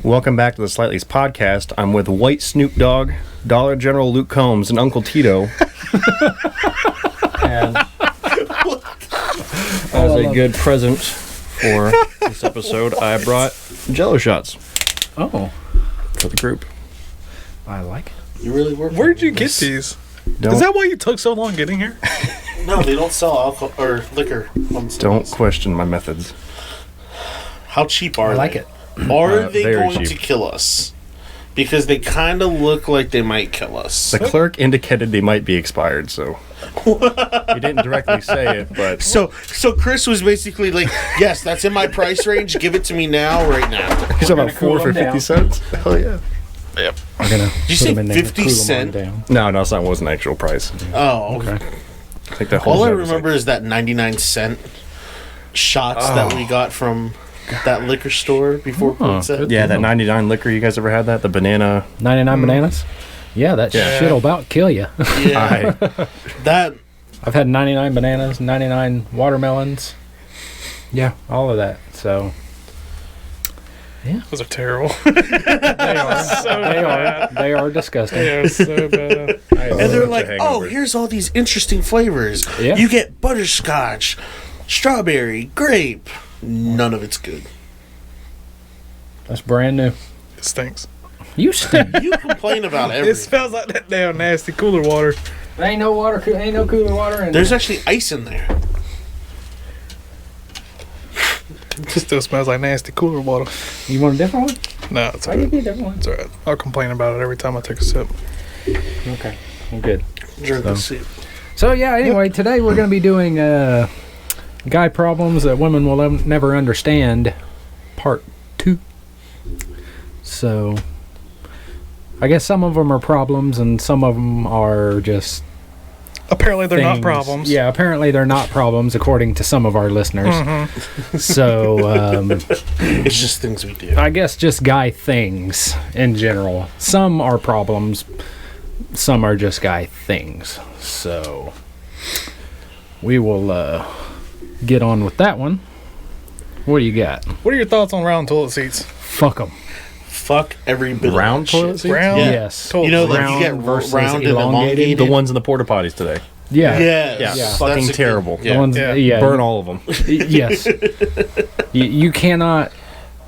Welcome back to the Slightlies Podcast. I'm with White Snoop Dogg, Dollar General Luke Combs, and Uncle Tito. And as a good present for this episode, I brought Jello shots. Oh. For the group. I like it. You really work. Where did you get these? Is that why you took so long getting here? No, they don't sell alcohol or liquor. Don't question my methods. How cheap are they? I like it. Are they very going cheap. to kill us? Because they kind of look like they might kill us. The clerk indicated they might be expired, so he didn't directly say it, but So Chris was basically like, "Yes, that's in my price range. Give it to me now, right now." he's about 4 for 50 cents. Hell yeah! Yep. We're gonna Did you say put them in there, 50 cool them cent? down. No, it's not. It wasn't actual price. Oh, okay. I think the whole All I set was remember is that 99-cent shots that we got from that liquor store before Pizza. like, yeah, that 99 liquor. You guys ever had that? The banana. 99 bananas? Yeah, that shit'll about kill you. Yeah, that. I've had 99 bananas, 99 watermelons. Yeah, all of that. So, Those are terrible. they are disgusting. They are so bad. And they're Such a like, "Oh, hangover. here's all these interesting flavors. Yeah. You get butterscotch, strawberry, grape. None of it's good." That's brand new. It stinks. You stink. You complain about It everything. smells like that damn nasty cooler water. Ain't no water. Ain't no cooler water in There's actually ice in there. It still smells like nasty cooler water. You want a different one? No, it's Why do you alright. get a different one? It's alright. I'll complain about it every time I take a sip. Okay, I'm good. Drink the soup. So yeah, anyway, today we're going to be doing guy problems that women will never understand, part 2. So, I guess some of them are problems and some of them are just Apparently they're not things. problems. Yeah, apparently they're not problems according to some of our listeners. So, It's just things we do. I guess just guy things in general. Some are problems, some are just guy things. So, we will get on with that one. What do you got? What are your thoughts on round toilet seats? Fuck them. Fuck every bit Round of that toilet shit. seats? Round? Yeah. Yes. Toilet You know, like seats. you get Round versus round and elongated. elongated. The ones in the porta potties today. Yeah. Yes. Yeah. That's Fucking a good- terrible. Yeah. The ones, Yeah. yeah. Burn all of them. Yes. You cannot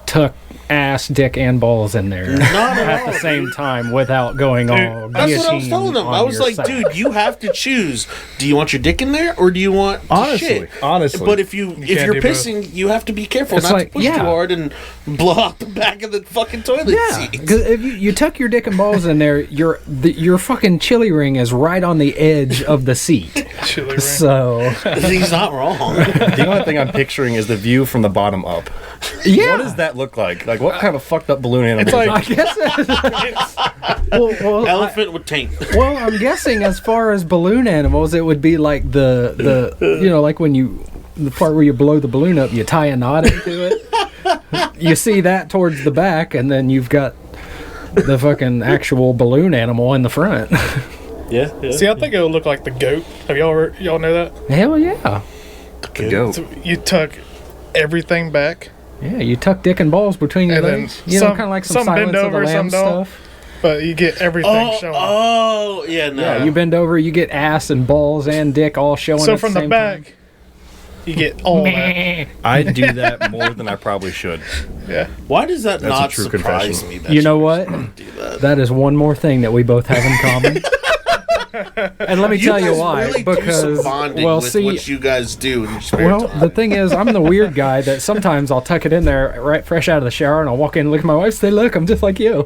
tuck ass, dick, and balls in there Not at at all. the same time without going all That's what I was guillotine telling them. on I was your like, side. dude, you have to choose. Do you want your dick in there or do you want to shit? Honestly. But if you're can't do both. pissing, you have to be careful It's not like, to push yeah. too hard and blow out the back of the fucking toilet Yeah, seat. because if you tuck your dick and balls in there, your fucking chili ring is right on the edge of the seat. Chili ring. So He's not wrong. the only thing I'm picturing is the view from the bottom up. yeah, What does that look like? Like, what kind of fucked up balloon animal? It's like I guess. well, Elephant with taint. well, I'm guessing as far as balloon animals, it would be like the like when the part where you blow the balloon up, you tie a knot into it. You see that towards the back, and then you've got the fucking actual balloon animal in the front. Yeah. See, I think it would look like the goat. Have y'all know that? Hell yeah. the goat. So you tuck everything back, Yeah, you tuck dick and balls between your And then legs. You know, some- kind of like some some bend Silence of the over, Lambs some don't. stuff. but you get everything showing. Oh, yeah, no. Yeah, you bend over, you get ass and balls and dick all showing. So at from the the same back, you get all that. I do that more than I probably should. Yeah. Why does that That's a not true surprise confession. me? That You know what? do that. That is one more thing that we both have in common. And let me tell you guys why. really do some Because, bonding well, with see, what you guys do in your spare well, time. the thing is, I'm the weird guy that sometimes I'll tuck it in there right fresh out of the shower, and I'll walk in and look at my wife and say, "Look, I'm just like you."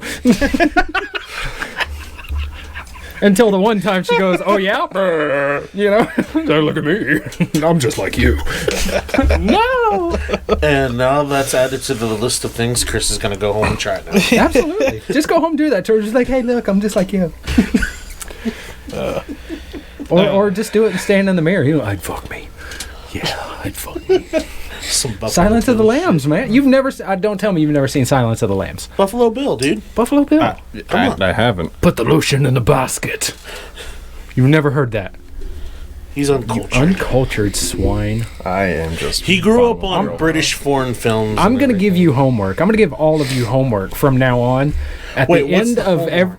Until the one time she goes, "Oh yeah," you know, don't look at me. I'm just like you. No, And now that's added to the list of things Chris is going to go home and try now. absolutely. Just go home and do that to her. Just like, "Hey, look, I'm just like you." Or just do it and stand in the mirror. You know, I'd fuck me. Yeah, I'd fuck me. Some Buffalo Silence of the Bill Lambs, man. You've never. Don't tell me you've never seen Silence of the Lambs. shit. Buffalo Bill, dude. Buffalo Bill. Come on. I haven't. Put the lotion in the basket. You've never heard that. He's uncultured. Uncultured swine. I am just. He grew up on British foreign films. I'm going to give you homework. I'm going to give all of you homework from now on. At the end of every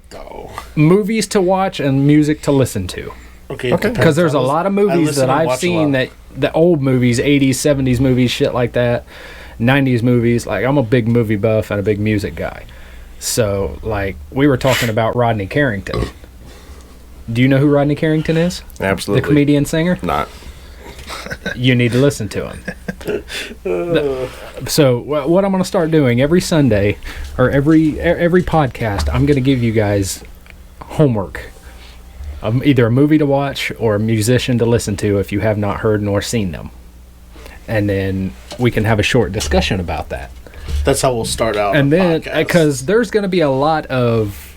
movies to watch and music to listen to. Okay. Because there's a lot of movies that I've seen that the old movies, 80s, 70s movies, shit like that, 90s movies. Like, I'm a big movie buff and a big music guy. So, like, we were talking about Rodney Carrington. Do you know who Rodney Carrington is? Absolutely. The comedian singer? Not. You need to listen to him. So what I'm going to start doing every Sunday or every podcast, I'm going to give you guys homework. Either a movie to watch or a musician to listen to if you have not heard nor seen them. And then we can have a short discussion about that. That's how we'll start out. And then, because there's going to be a lot of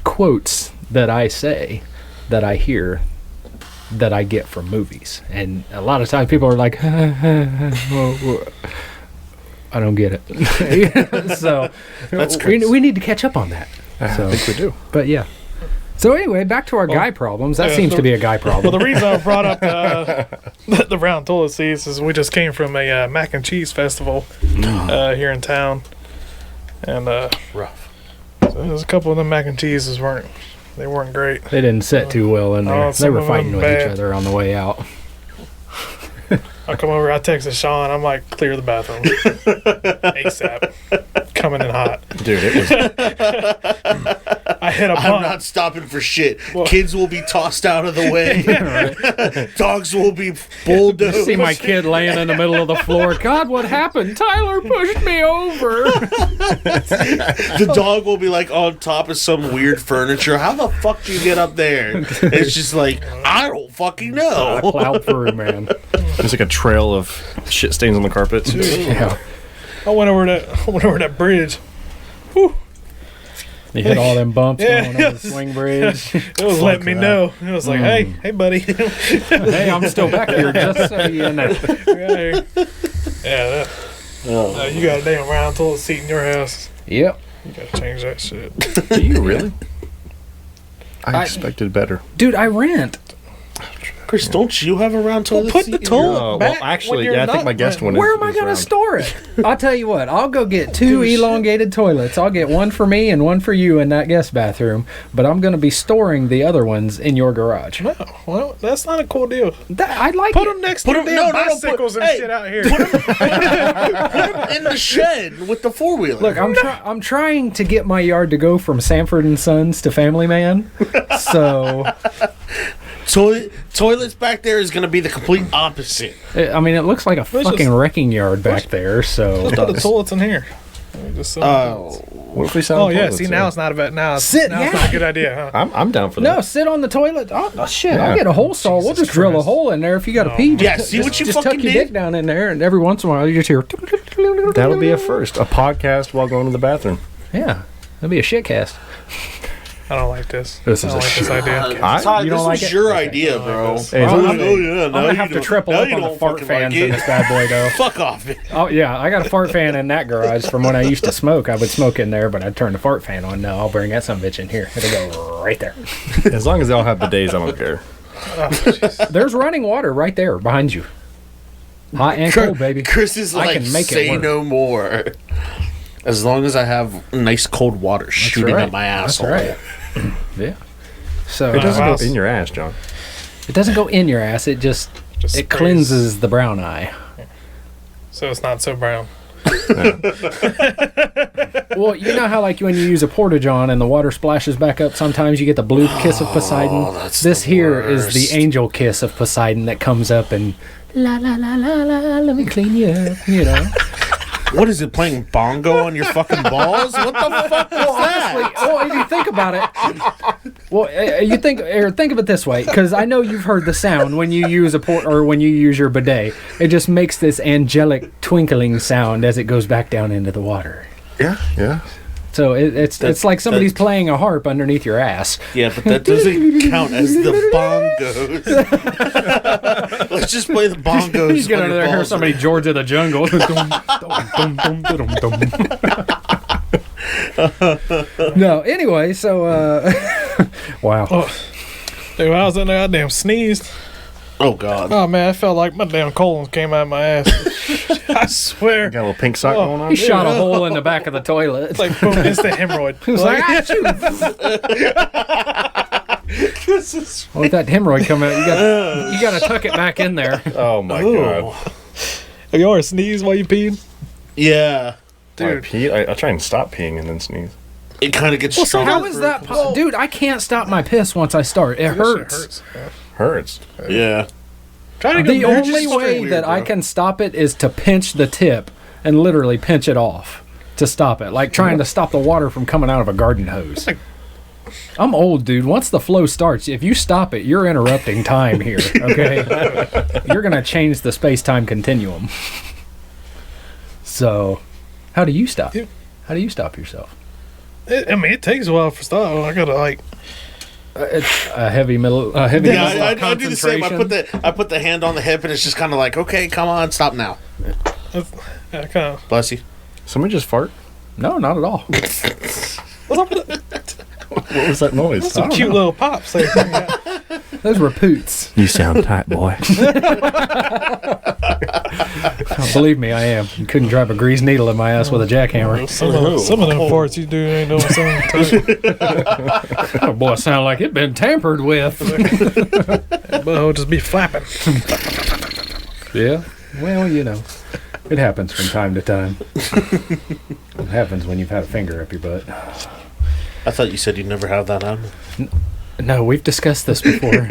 quotes that I say, that I hear, that I get from movies. And a lot of times people are like, I don't get it. So we need to catch up on that. I think we do. But yeah. So anyway, back to our guy problems. That seems to be a guy problem. Well, the reason I brought up the round toilet seats is we just came from a mac and cheese festival here in town. And rough. So there's a couple of them mac and cheeses weren't great. They didn't sit too well in there. They were fighting with each other on the way out. I come over, I texted Sean, I'm like, clear the bathroom. ASAP. Coming in hot. Dude, it was. I hit a bump. I'm not stopping for shit. Kids will be tossed out of the way. Dogs will be bulldozed. See my kid laying in the middle of the floor. God, what happened? Tyler pushed me over. The dog will be like on top of some weird furniture. How the fuck do you get up there? It's just like, I don't fucking know. I plowed through, man. There's like a trail of shit stains on the carpet. Yeah. I went over that bridge. Whew. You hit all them bumps Yeah, going on the swing bridge. It was letting me know. It was like, hey, buddy. Hey, I'm still back here, just so you know. Yeah, you got a damn round toilet seat in your house. Yep. You gotta change that shit. Do you really? I expected better. Dude, I rent. Chris, don't you have a round toilet Put seat? the toilet back. Well, actually, when you're yeah, I think not my guest one is. Where am I going to store it? I'll tell you what. I'll go get 2 elongated toilets. I'll get one for me and one for you in that guest bathroom. But I'm going to be storing the other ones in your garage. No, well, that's not a cool deal. I like Put it. them next to the damn bicycles and shit out here. Put them in the shed with the four-wheeler. Look, I'm trying to get my yard to go from Sanford and Sons to Family Man. So Toilets back there is going to be the complete opposite. I mean, it looks like a fucking wrecking yard back there. So Let's put the toilets in here. What if we sound? Oh yeah, see now it's not a bad now. It's not a good idea, huh? I'm down for that. no, sit on the toilet. Oh shit! Yeah. I'll get a hole saw. We'll just drill a hole in there if you got to pee. Yeah, see what you just fucking tuck your did? dick down in there, and every once in a while you just hear. That'll be a first. A podcast while going to the bathroom. Yeah, that'll be a shitcast. I don't like this. This I is don't a like this idea. Todd, You don't this like was it? your Okay. idea, bro. Hey, I'm I'm gonna have to triple up on the fart fans in this bad boy, though. Fuck off. Oh yeah, I got a fart fan in that garage from when I used to smoke. I would smoke in there, but I'd turn the fart fan on. No, I'll bring that son of a bitch in here. It'll go right there. As long as they all have bidets, I don't care. There's running water right there behind you. Hot and cold, baby. Chris is I like, can make it say work. no more. As long as I have nice cold water shooting right. at my asshole. That's right. Yeah. So It doesn't Wow. go in your ass, John. it doesn't go in your ass. It just it sprays. cleanses the brown eye. So it's not so brown. Well, you know how like when you use a porta-john and the water splashes back up, sometimes you get the blue kiss of Poseidon. that's This the here is worst. the angel kiss of Poseidon that comes up and la la la la la. Let me clean you up. You know. What is it, playing bongo on your fucking balls? What the fuck is that? Well, if you think about it, you think of it this way, because I know you've heard the sound when you use when you use your bidet. It just makes this angelic twinkling sound as it goes back down into the water. Yeah. So it's like somebody's playing a harp underneath your ass. Yeah, but that doesn't count as the bongos. Let's just play the bongos. You get on under your there, hear balls. somebody Georgia the Jungle. No, anyway, so wow. Dude, I was in there, I damn sneezed. Oh, God. Oh, man, I felt like my damn colon came out of my ass. I swear. Got a little pink sock going on. He shot a hole in the back of the toilet. It's like, boom, it's the hemorrhoid. It was like, achoo. With that hemorrhoid coming out, you got to tuck it back in there. Oh my god! Have you ever sneezed while you peed? Yeah. Dude, I try and stop peeing and then sneeze. It kind of gets So stronger. how is that possible? Dude, I can't stop my piss once I start. It hurts. Hurts. Yeah. Try to The go only way weird, that I bro. can stop it is to pinch the tip and literally pinch it off to stop it. Like trying to stop the water from coming out of a garden hose. I'm old, dude. Once the flow starts, if you stop it, you're interrupting time here, okay? You're going to change the space-time continuum. So, how do you stop? How do you stop yourself? it takes a while for start. I gotta like. It's a heavy level Yeah, of I do the same. concentration. I put the hand on the hip, and it's just kind of like, okay, come on, stop now. Kind of. Bless you. Somebody just fart. No, not at all. What was that noise? Some cute little pops there. Those were poots. You sound tight, boy. Oh, believe me, I am. You couldn't drive a greased needle in my ass with a jackhammer. Some of them farts you do ain't doing something. Oh, boy, sound like it been tampered with. But I'll just be flapping. Yeah. Well, you know, it happens from time to time. It happens when you've had a finger up your butt. I thought you said you'd never have that happen. No, we've discussed this before.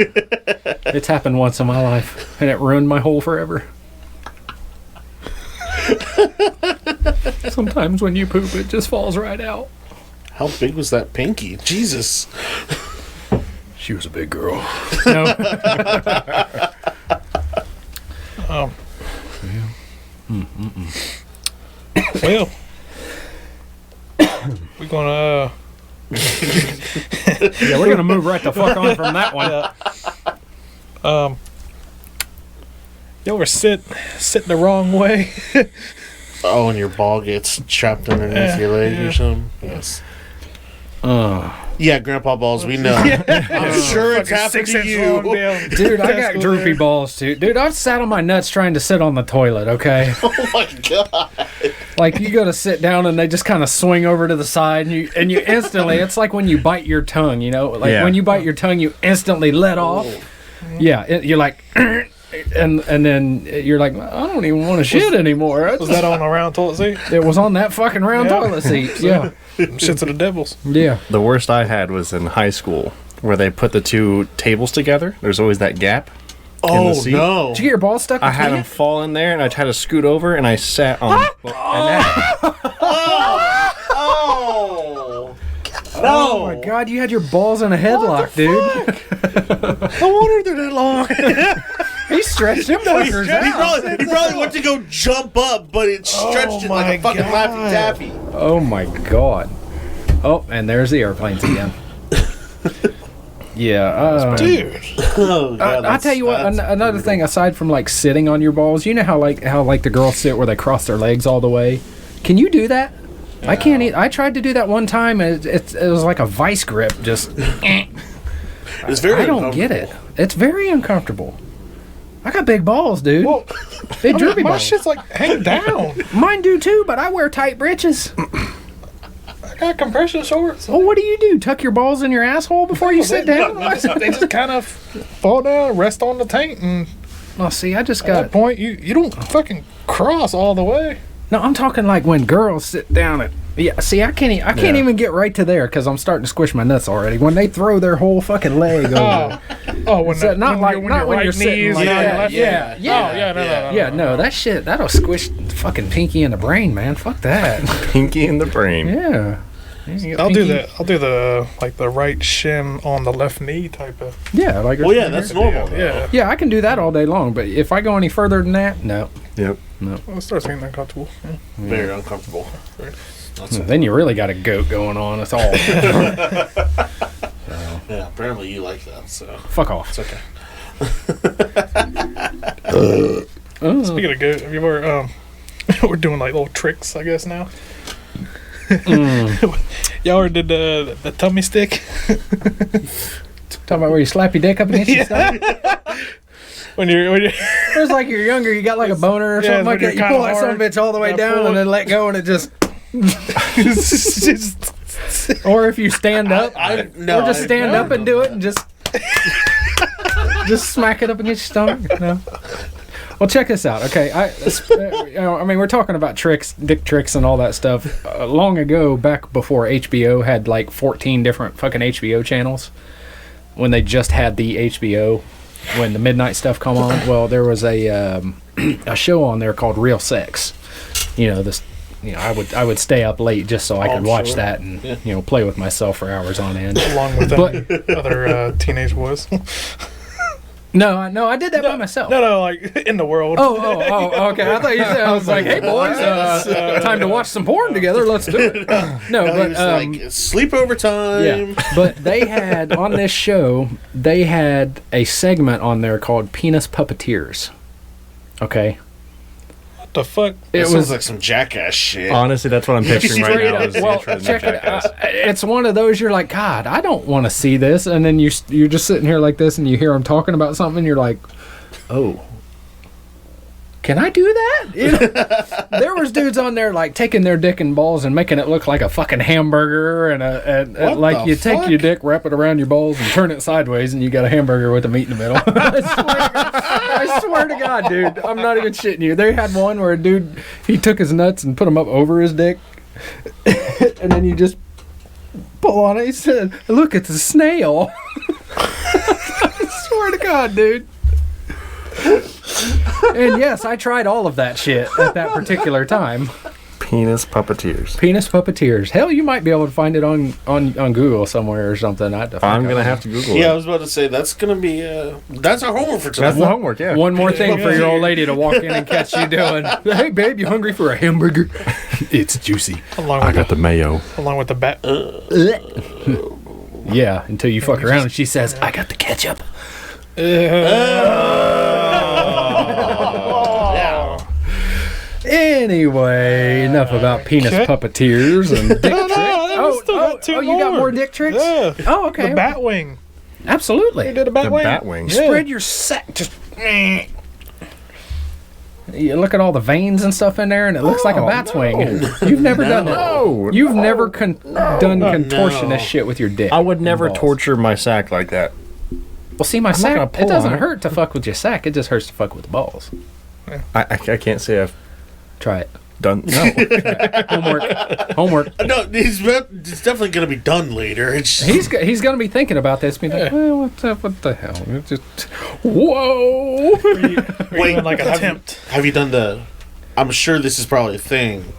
It's happened once in my life, and it ruined my hole forever. Sometimes when you poop, it just falls right out. How big was that pinky? Jesus. She was a big girl. No. Well, we're gonna. Yeah, we're gonna move right the fuck on from that one. You ever sit the wrong way? Oh, and your ball gets trapped underneath your leg or something? Yes. Yeah, Grandpa Balls, we know. I'm sure it's happened to you. Dude, I got droopy balls too. Dude, I've sat on my nuts trying to sit on the toilet, okay? Oh my God. Like you go to sit down and they just kind of swing over to the side and you instantly, it's like when you bite your tongue, you know? Like when you bite your tongue, you instantly let off. Yeah, you're like, and then you're like, I don't even want to shit anymore. Was that on a round toilet seat? It was on that fucking round toilet seat. Yeah. Shits of the devils. Yeah. The worst I had was in high school, where they put the two tables together. There's always that gap. Oh, seat. no. Did you get your balls stuck I between had them you? fall in there, and I tried to scoot over, and I sat on. Oh. Oh my God, you had your balls in a headlock, dude. No wonder they're that long. He stretched them fuckers out. He probably went to go jump up, but it stretched it like a fucking Laffy Taffy. Oh my God. Oh, and there's the airplanes again. Yeah, Dude. Oh, God, I'll tell you what. Another thing, aside from like sitting on your balls, you know how the girls sit where they cross their legs all the way. Can you do that? Yeah. I can't. I tried to do that one time, and it was like a vice grip. Just. It's very. I don't get it. It's very uncomfortable. I got big balls, dude. Well, big droopy my balls. shit's like hang down. Mine do too, but I wear tight britches. I got compression shorts. Oh, what do? Tuck your balls in your asshole before you sit down? They just kind of fall down, rest on the taint, and Oh, see, I just at that got. point you don't fucking cross all the way. No, I'm talking like when girls sit down and. Yeah, see, I can't even get right to there because I'm starting to squish my nuts already. When they throw their whole fucking leg over. When So not when you're sitting like that. Yeah, No, that shit, that'll squish the fucking pinky in the brain, man. Fuck that. Pinky in the brain. Yeah. I'll do that. I'll do the like the right shin on the left knee type of. Yeah, like. Well, yeah, that's normal. Yeah. Yeah, I can do that all day long, but if I go any further than that, no. Yep. Well, it starts getting uncomfortable. Yeah. Very uncomfortable. Then you really got a goat going on. It's all. Yeah, apparently you like that, so Fuck off. it's okay. Speaking of goat, have you ever we're doing like little tricks, I guess now. Y'all ever did the tummy stick? Talking about where you slap your dick up against your stomach? When you're It's like you're younger, you got like a boner or Yeah, something like when that. You you're pull kinda that son of a hard, bitch all the way gotta down pull and it. then let go and it just... just Or if you stand up, No, or just stand up and do it and just smack it up against your stomach. No. Well, check this out. Okay, I mean, we're talking about tricks, dick tricks, and all that stuff. Long ago, back before HBO had like 14 different fucking HBO channels, when they just had the HBO, when the midnight stuff come on. Well, there was a show on there called Real Sex. You know this. You know, I would stay up late just so I could watch that and play with myself for hours on end. along with other teenage boys. No, I did that by myself. No, like in the world. Oh, okay. I thought you said, I was like, hey boys, time to watch some porn together. Let's do it. No, but like sleepover time. yeah. But they had on this show, they had a segment on there called Penis Puppeteers. Okay. What the fuck? It was like some jackass shit. Honestly, that's what I'm picturing right now. Is the Well, intro to check it Jackass. out. It's one of those you're like, God, I don't want to see this, and then you're just sitting here like this, and you hear them talking about something, and you're like, oh, can I do that? You know? There was dudes on there like taking their dick and balls and making it look like a fucking hamburger, and like you take your dick, wrap it around your balls, and turn it sideways, and you got a hamburger with the meat in the middle. I swear to God, dude, I'm not even shitting you. They had one where a dude, he took his nuts and put them up over his dick, and then you just pull on it. He said, "Look, it's a snail." I swear to God, dude. And yes, I tried all of that shit at that particular time. Penis Puppeteers. Penis Puppeteers. Hell, you might be able to find it on Google somewhere or something. I'm going to have to Google it. Yeah, I was about to say, that's going to be... that's our homework for tonight. That's the homework, yeah. One more thing for your old lady to walk in and catch you doing. Hey, babe, you hungry for a hamburger? It's juicy. I got the mayo. Along with the bat. Yeah, until you fuck around and she says, I got the ketchup. Anyway, enough about penis puppeteers and dick tricks. You got more dick tricks? Yeah. Oh, okay. The bat wing. Absolutely. You did a bat The wing? bat wing. Spread your sack. Just. You look at all the veins and stuff in there, and it looks like a bat's wing. You've never done that. No. You've never done contortionist shit with your dick. I would never balls. torture my sack like that. Well, see, my not gonna sack, pull it doesn't on it. hurt to fuck with your sack. It just hurts to fuck with the balls. I can't say I've Try it. done... No. Homework. No, it's definitely going to be done later. It's He's going to be thinking about this. Being like, well, what the hell? It's just, whoa. Wait, Like an attempt. have you done the... I'm sure this is probably a thing,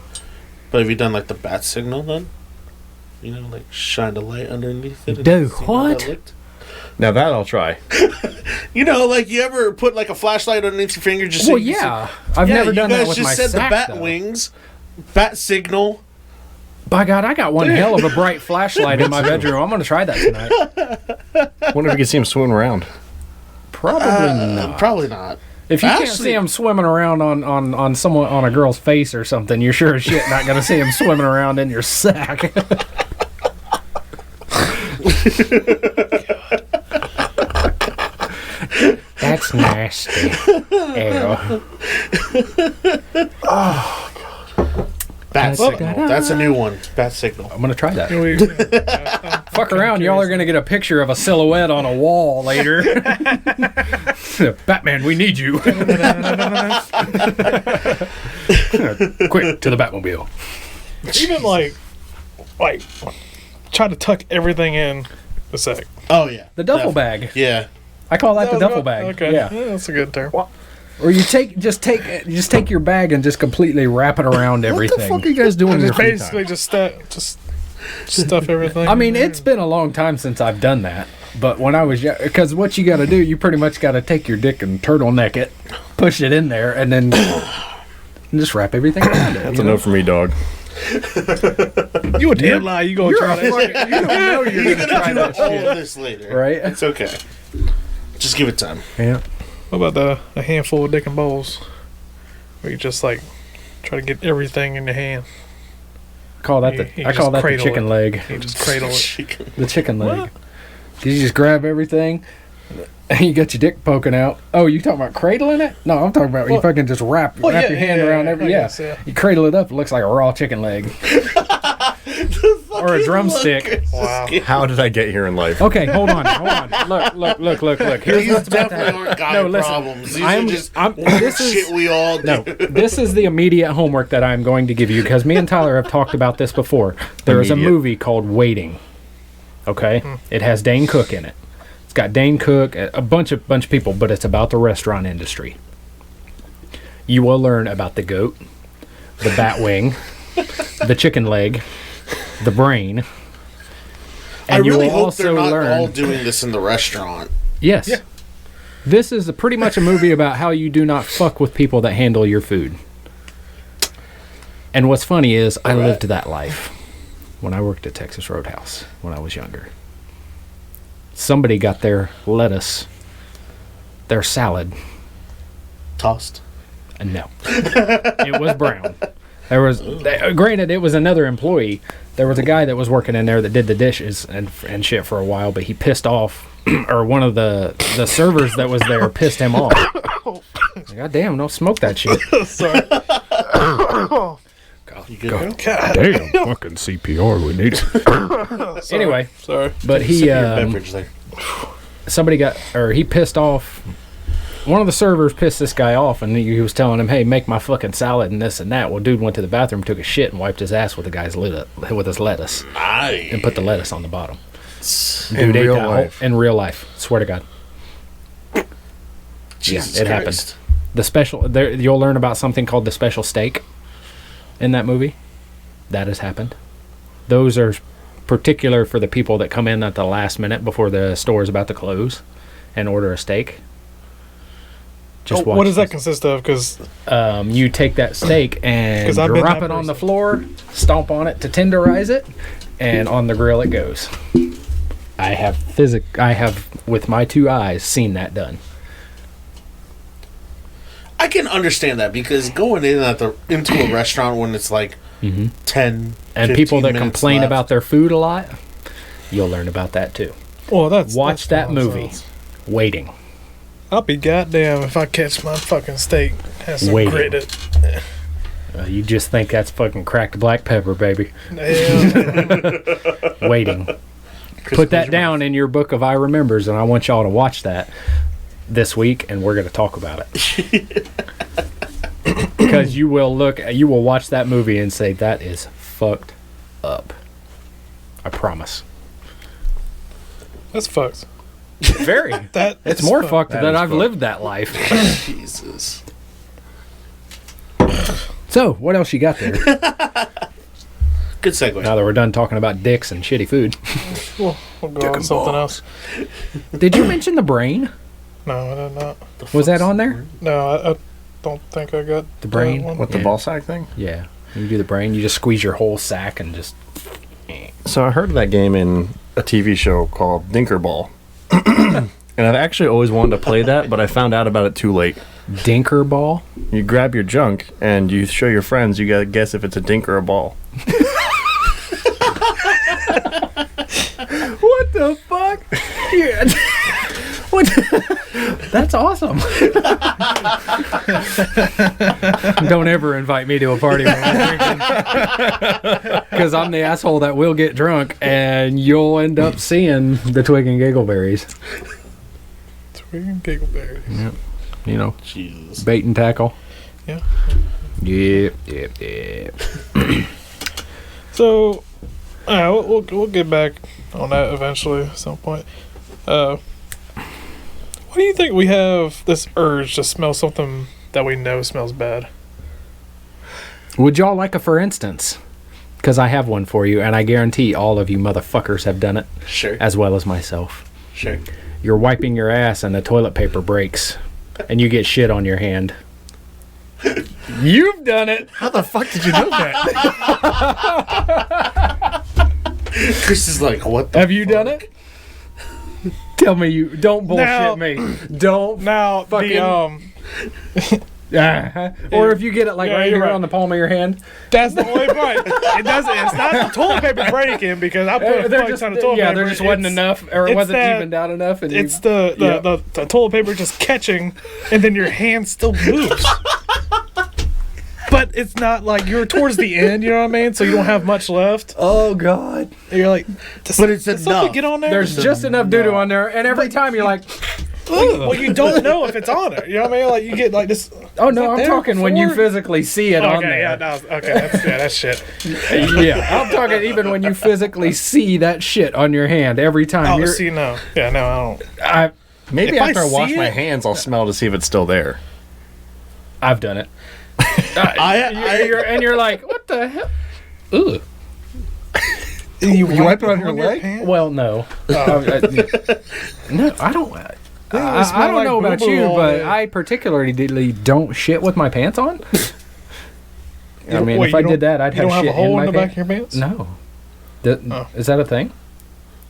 but have you done like the bat signal then? You know, like shine a light underneath it. and Do see how what? that looked? Now that I'll try. You know, like you ever put like a flashlight underneath your finger just so Well, you can yeah. see- I've never done you that guys with just my said sack, the bat though. wings, bat signal. By God, I got one hell of a bright flashlight in my bedroom. I'm going to try that tonight. Wonder if you can see him swimming around. Probably not. Probably not. If you can't Actually- see him swimming around on someone on a girl's face or something, you're sure as shit not going to see him swimming around in your sack. That's nasty. Ew. Bat signal. That's a new one. Bat signal. I'm going to try that. Fuck around, y'all are going to get a picture of a silhouette on a wall later. Batman, we need you. Quick, to the Batmobile. Even like try to tuck everything in the sack. Oh yeah. The duffel bag. Yeah. I call that the duffel bag. Okay. Yeah. That's a good term. Or you just take your bag and just completely wrap it around everything. What the fuck are you guys doing in your Just free basically time? just stuff everything. I mean, it's been a long time since I've done that. But when I was young, because what you got to do, you pretty much got to take your dick and turtleneck it, push it in there, and then just wrap everything around it. That's a no for me, dog. You a damn lie. You gonna try that? You don't know you're going to try Do that all shit. of this later. Right? It's okay. Just give it time. Yeah. What about a handful of dick and balls? Where you just like try to get everything in your hand. I call that You the just chicken cradle it. leg. You just cradle it. The chicken leg. What? Because you just grab everything, and you got your dick poking out. Oh, you talking about cradling it? No, I'm talking about you fucking just wrap your hand around every. Yeah. You cradle it up, it looks like a raw chicken leg. Or a drumstick. Wow. How did I get here in life? Okay, hold on. Look. Here's These what's about to definitely happen. aren't guy problems. These are just this is shit we all do. No, this is the immediate homework that I'm going to give you because me and Tyler have talked about this before. There is a movie called Waiting. Okay? It has Dane Cook in it. It's got Dane Cook, a bunch of people, but it's about the restaurant industry. You will learn about the goat, the bat wing, the chicken leg, the brain. And I really you will hope also they're not learn all doing this in the restaurant. Yes. Yeah. This is pretty much a movie about how you do not fuck with people that handle your food. And what's funny is I lived that life when I worked at Texas Roadhouse when I was younger. Somebody got their lettuce, their salad. Tossed? No. It was brown. There was, granted, it was another employee. There was a guy that was working in there that did the dishes and shit for a while, but he pissed off, or one of the servers that was there pissed him off. God damn, don't smoke that shit. Sorry. You good? Damn, fucking CPR, we need it. Anyway, Sorry. but he, Beverage there. he pissed off. One of the servers pissed this guy off, and he was telling him, "Hey, make my fucking salad and this and that." Well, dude went to the bathroom, took a shit, and wiped his ass with the guy's with his lettuce, and put the lettuce on the bottom. Dude ate that whole, in real life. Swear to God. Jesus it happened. The special there, you'll learn about something called the special steak in that movie. That has happened. Those are particular for the people that come in at the last minute before the store is about to close and order a steak. What does that consist of? Because you take that steak and drop it on the floor, stomp on it to tenderize it, and on the grill it goes. I have with my two eyes seen that done. I can understand that because going into a restaurant when it's like 10 and people that minutes complain left. about their food a lot, you'll learn about that too. Well, Watch that movie, Waiting. I'll be goddamn if I catch my fucking steak has some grit in it. You just think that's fucking cracked black pepper, baby. Yeah. Waiting. Put that down in your book of I Remembers, and I want y'all to watch that this week, and we're going to talk about it. Because you will watch that movie and say, that is fucked up. I promise. That's fucked. Very. It's more fucked that I've lived that life. Jesus. So, what else you got there? Good segue. Now that we're done talking about dicks and shitty food. We'll go on something else. Did you mention the brain? No, I did not. Was that on there? No, I don't think I got The brain? that one. What, the ball sack thing? Yeah. You do the brain, you just squeeze your whole sack and just... So I heard of that game in a TV show called Dinkerball. And I've actually always wanted to play that, but I found out about it too late. Dinkerball? You grab your junk and you show your friends, you gotta guess if it's a dink or a ball. What the fuck? Yeah. What? That's awesome. Don't ever invite me to a party when I'm drinking. Because I'm the asshole that will get drunk and you'll end up seeing the Twig and Giggleberries. Twig and Giggleberries. Yep. You know, Jesus. bait and tackle. Yeah. Yep. So, we'll get back on that eventually at some point. Why do you think we have this urge to smell something that we know smells bad? Would y'all like a for instance? Because I have one for you, and I guarantee all of you motherfuckers have done it. Sure. As well as myself. Sure. You're wiping your ass and the toilet paper breaks, and you get shit on your hand. You've done it. How the fuck did you know that? Chris is like, what the Have you fuck? done it? Tell me you don't bullshit me. Don't Now, fucking Or if you get it like right here on the palm of your hand. That's the only part. It doesn't. It's not the toilet paper breaking because I put a fuck ton of toilet paper. Yeah, there just wasn't enough, or it wasn't evened out enough. And it's the toilet paper just catching, and then your hand still moves. But it's not like you're towards the end, you know what I mean? So you don't have much left. Oh, God. And you're like, but it's enough. Get on there? There's just enough doo-doo on there, and every time you're like... Well, you don't know if it's on it. You know what I mean? Like, you get like this... Oh, no, I'm talking when you physically see it on there. Yeah, no, okay, that's shit. Yeah, I'm talking even when you physically see that shit on your hand every time. Oh, see, no. Yeah, no, I don't. Maybe after I wash my hands, I'll smell to see if it's still there. I've done it. You're like, what the hell? Ugh. You wipe it on your leg? Well, no. No, I don't. I don't know about you, but I particularly don't shit with my pants on. I mean, if I did that, I'd have shit in my pants. You don't have a hole in the back of your pants? No. Is that a thing?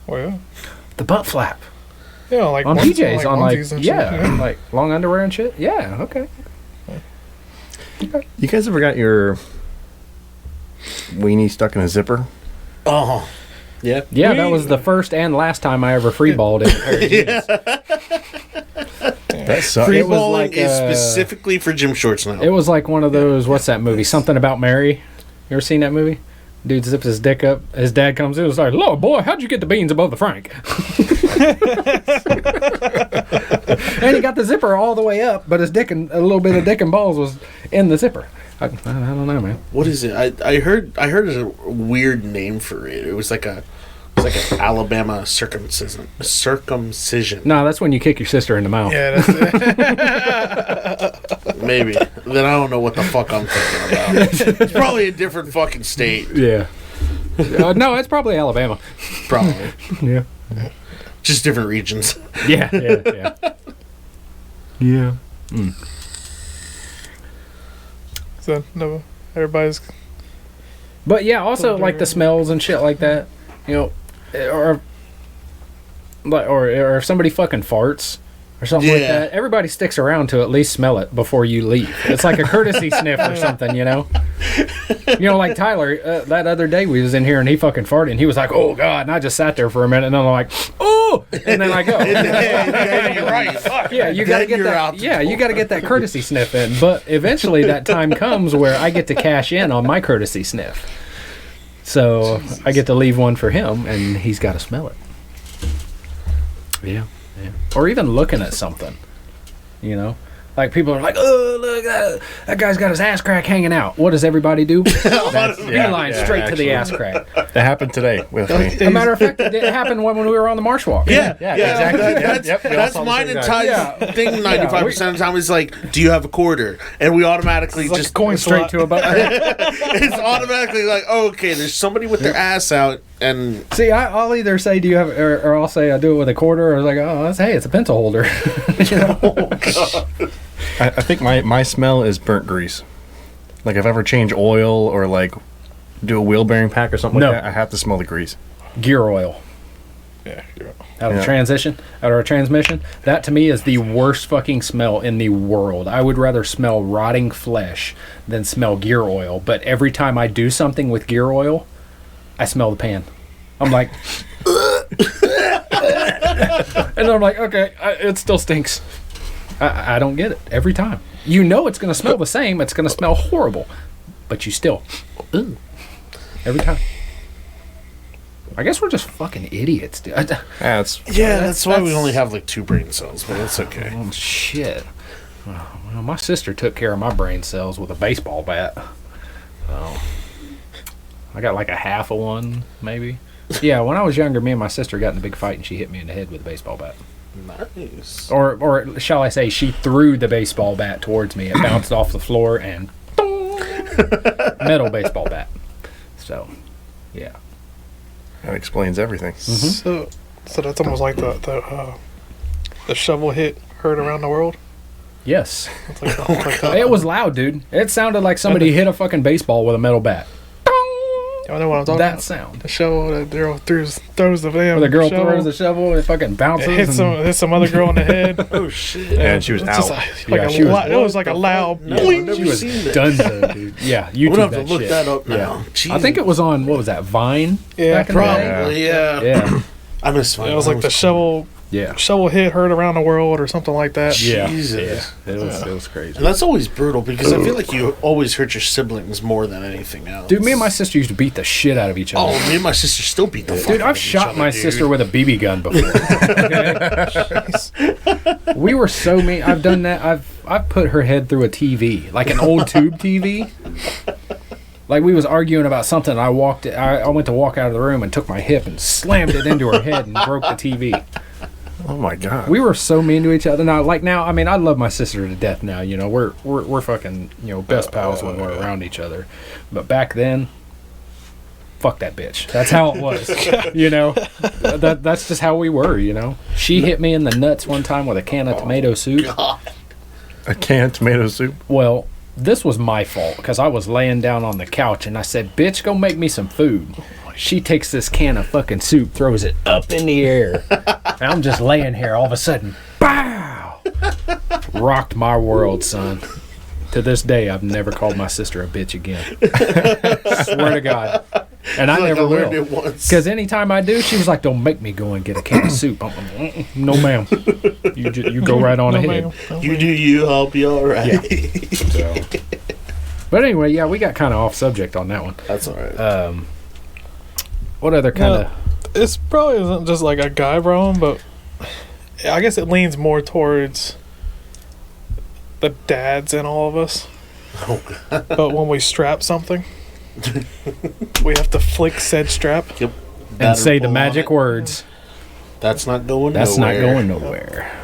Well, yeah. The butt flap. Yeah, like on PJs, on like shit. Like long underwear and shit. Yeah, okay. You guys ever got your weenie stuck in a zipper? Oh, yeah. Yeah, that was the first and last time I ever freeballed it. That sucks. Freeballing is specifically for gym shorts now. It was like one of those, what's that movie? Something About Mary. You ever seen that movie? Dude zips his dick up. His dad comes in and is like, Lord, boy, how'd you get the beans above the frank? And he got the zipper all the way up, but his dick and a little bit of dick and balls was in the zipper. I don't know, man. What is it? I heard there's a weird name for it. It was like an Alabama circumcision. No, that's when you kick your sister in the mouth. Yeah, that's it. Maybe. Then I don't know what the fuck I'm thinking about. It's probably a different fucking state. Yeah. No, it's probably Alabama. Probably. Yeah. Just different regions. Yeah. Yeah. Mm. So, no, everybody's... But yeah, also like the smells and shit like that, you know, or if somebody fucking farts or something like that, everybody sticks around to at least smell it before you leave. It's like a courtesy sniff or something, you know. You know, like Tyler, that other day we was in here and he fucking farted and he was like, "Oh God!" And I just sat there for a minute and I'm like, "Oh!" And then I go. You're right. Fuck. Yeah, you gotta get that. Yeah, you gotta get that courtesy sniff in. But eventually, that time comes where I get to cash in on my courtesy sniff. So I get to leave one for him, and he's got to smell it. Yeah. Or even looking at something, you know. Like people are like, "Oh, look, that guy's got his ass crack hanging out." What does everybody do? Beeline straight to the ass crack. That happened today with me. As a matter of fact, it happened when we were on the marsh walk. Yeah, exactly. That's mine and Ty's thing. 95% of the time is like, "Do you have a quarter?" And we automatically just going straight to a butt. It's automatically like, "Oh, okay, there's somebody with their ass out." And see, I'll either say, "Do you have," or I'll say, "I do it with a quarter," or I was like, "Oh, it's a pencil holder." You know? Oh, God. I think my smell is burnt grease. Like if I ever change oil or like do a wheel bearing pack or something like that, I have to smell the grease. Gear oil. Yeah, gear oil. Out of a transmission. That to me is the worst fucking smell in the world. I would rather smell rotting flesh than smell gear oil. But every time I do something with gear oil, I smell the pan. I'm like, and I'm like, okay, it still stinks. I don't get it every time. You know it's going to smell the same. It's going to smell horrible, but you still, every time. I guess we're just fucking idiots, dude. That's why we only have like 2 brain cells, but that's okay. Oh shit. Well, my sister took care of my brain cells with a baseball bat. So I got like a half of one, maybe. Yeah, when I was younger, me and my sister got in a big fight, and she hit me in the head with a baseball bat. Nice. Or shall I say, she threw the baseball bat towards me. It bounced off the floor and metal baseball bat. So, yeah. That explains everything. Mm-hmm. So that's almost like the shovel hit heard around the world. Yes. It's like It was loud, dude. It sounded like somebody hit a fucking baseball with a metal bat. Y'all know what I'm talking That about? sound. The shovel that girl throws the damn Where the girl shovel. throws the shovel and it fucking bounces. It hits some other girl in the head. Oh shit! And she was It's just out. it was like a loud. No, boing. I've never She was seen that. Dunzo, dude. Yeah, YouTube I'm gonna have to that look shit. that up now. Yeah. Jesus. I think it was on, what was that, Vine? Yeah, back in the day? probably. Yeah. Yeah. I miss Vine. It was like the shovel Yeah. hit heard around the world or something like that. Yeah. Jesus. Yeah. It was crazy. And that's always brutal because I feel like you always hurt your siblings more than anything else. Dude, me and my sister used to beat the shit out of each other. Oh, me and my sister still beat the fuck Dude, out I've of each shot other, my dude. sister with a BB gun before. We were so mean. I've done that. I've put her head through a TV, like an old tube TV. Like we was arguing about something. And I went to walk out of the room and took my hip and slammed it into her head and broke the TV. Oh my god. We were so mean to each other. Now, I mean, I love my sister to death. Now, you know, we're fucking, you know, best pals when we're around each other. But back then, fuck that bitch. That's how it was. You know, that's just how we were. You know, she hit me in the nuts one time with a can of tomato soup. A can of tomato soup. Well, this was my fault because I was laying down on the couch and I said, "Bitch, go make me some food." She takes this can of fucking soup, throws it up in the air. And I'm just laying here. All of a sudden, bow! Rocked my world, son. To this day, I've never called my sister a bitch again. Swear to God. And I never learned will. it once. Because anytime I do, she was like, "Don't make me go and get a can of soup." I'm like, "Mm-mm, no, ma'am. You go right on ahead." ma'am. No, You ma'am. do you, I'll be alright. Yeah. So. But anyway, yeah, we got kind of off subject on that one. That's alright. What other kind of... It's probably isn't just like a guy problem, but I guess it leans more towards the dads in all of us. But when we strap something, we have to flick said strap. Yep. and say the magic words. That's not going That's nowhere. not going nowhere.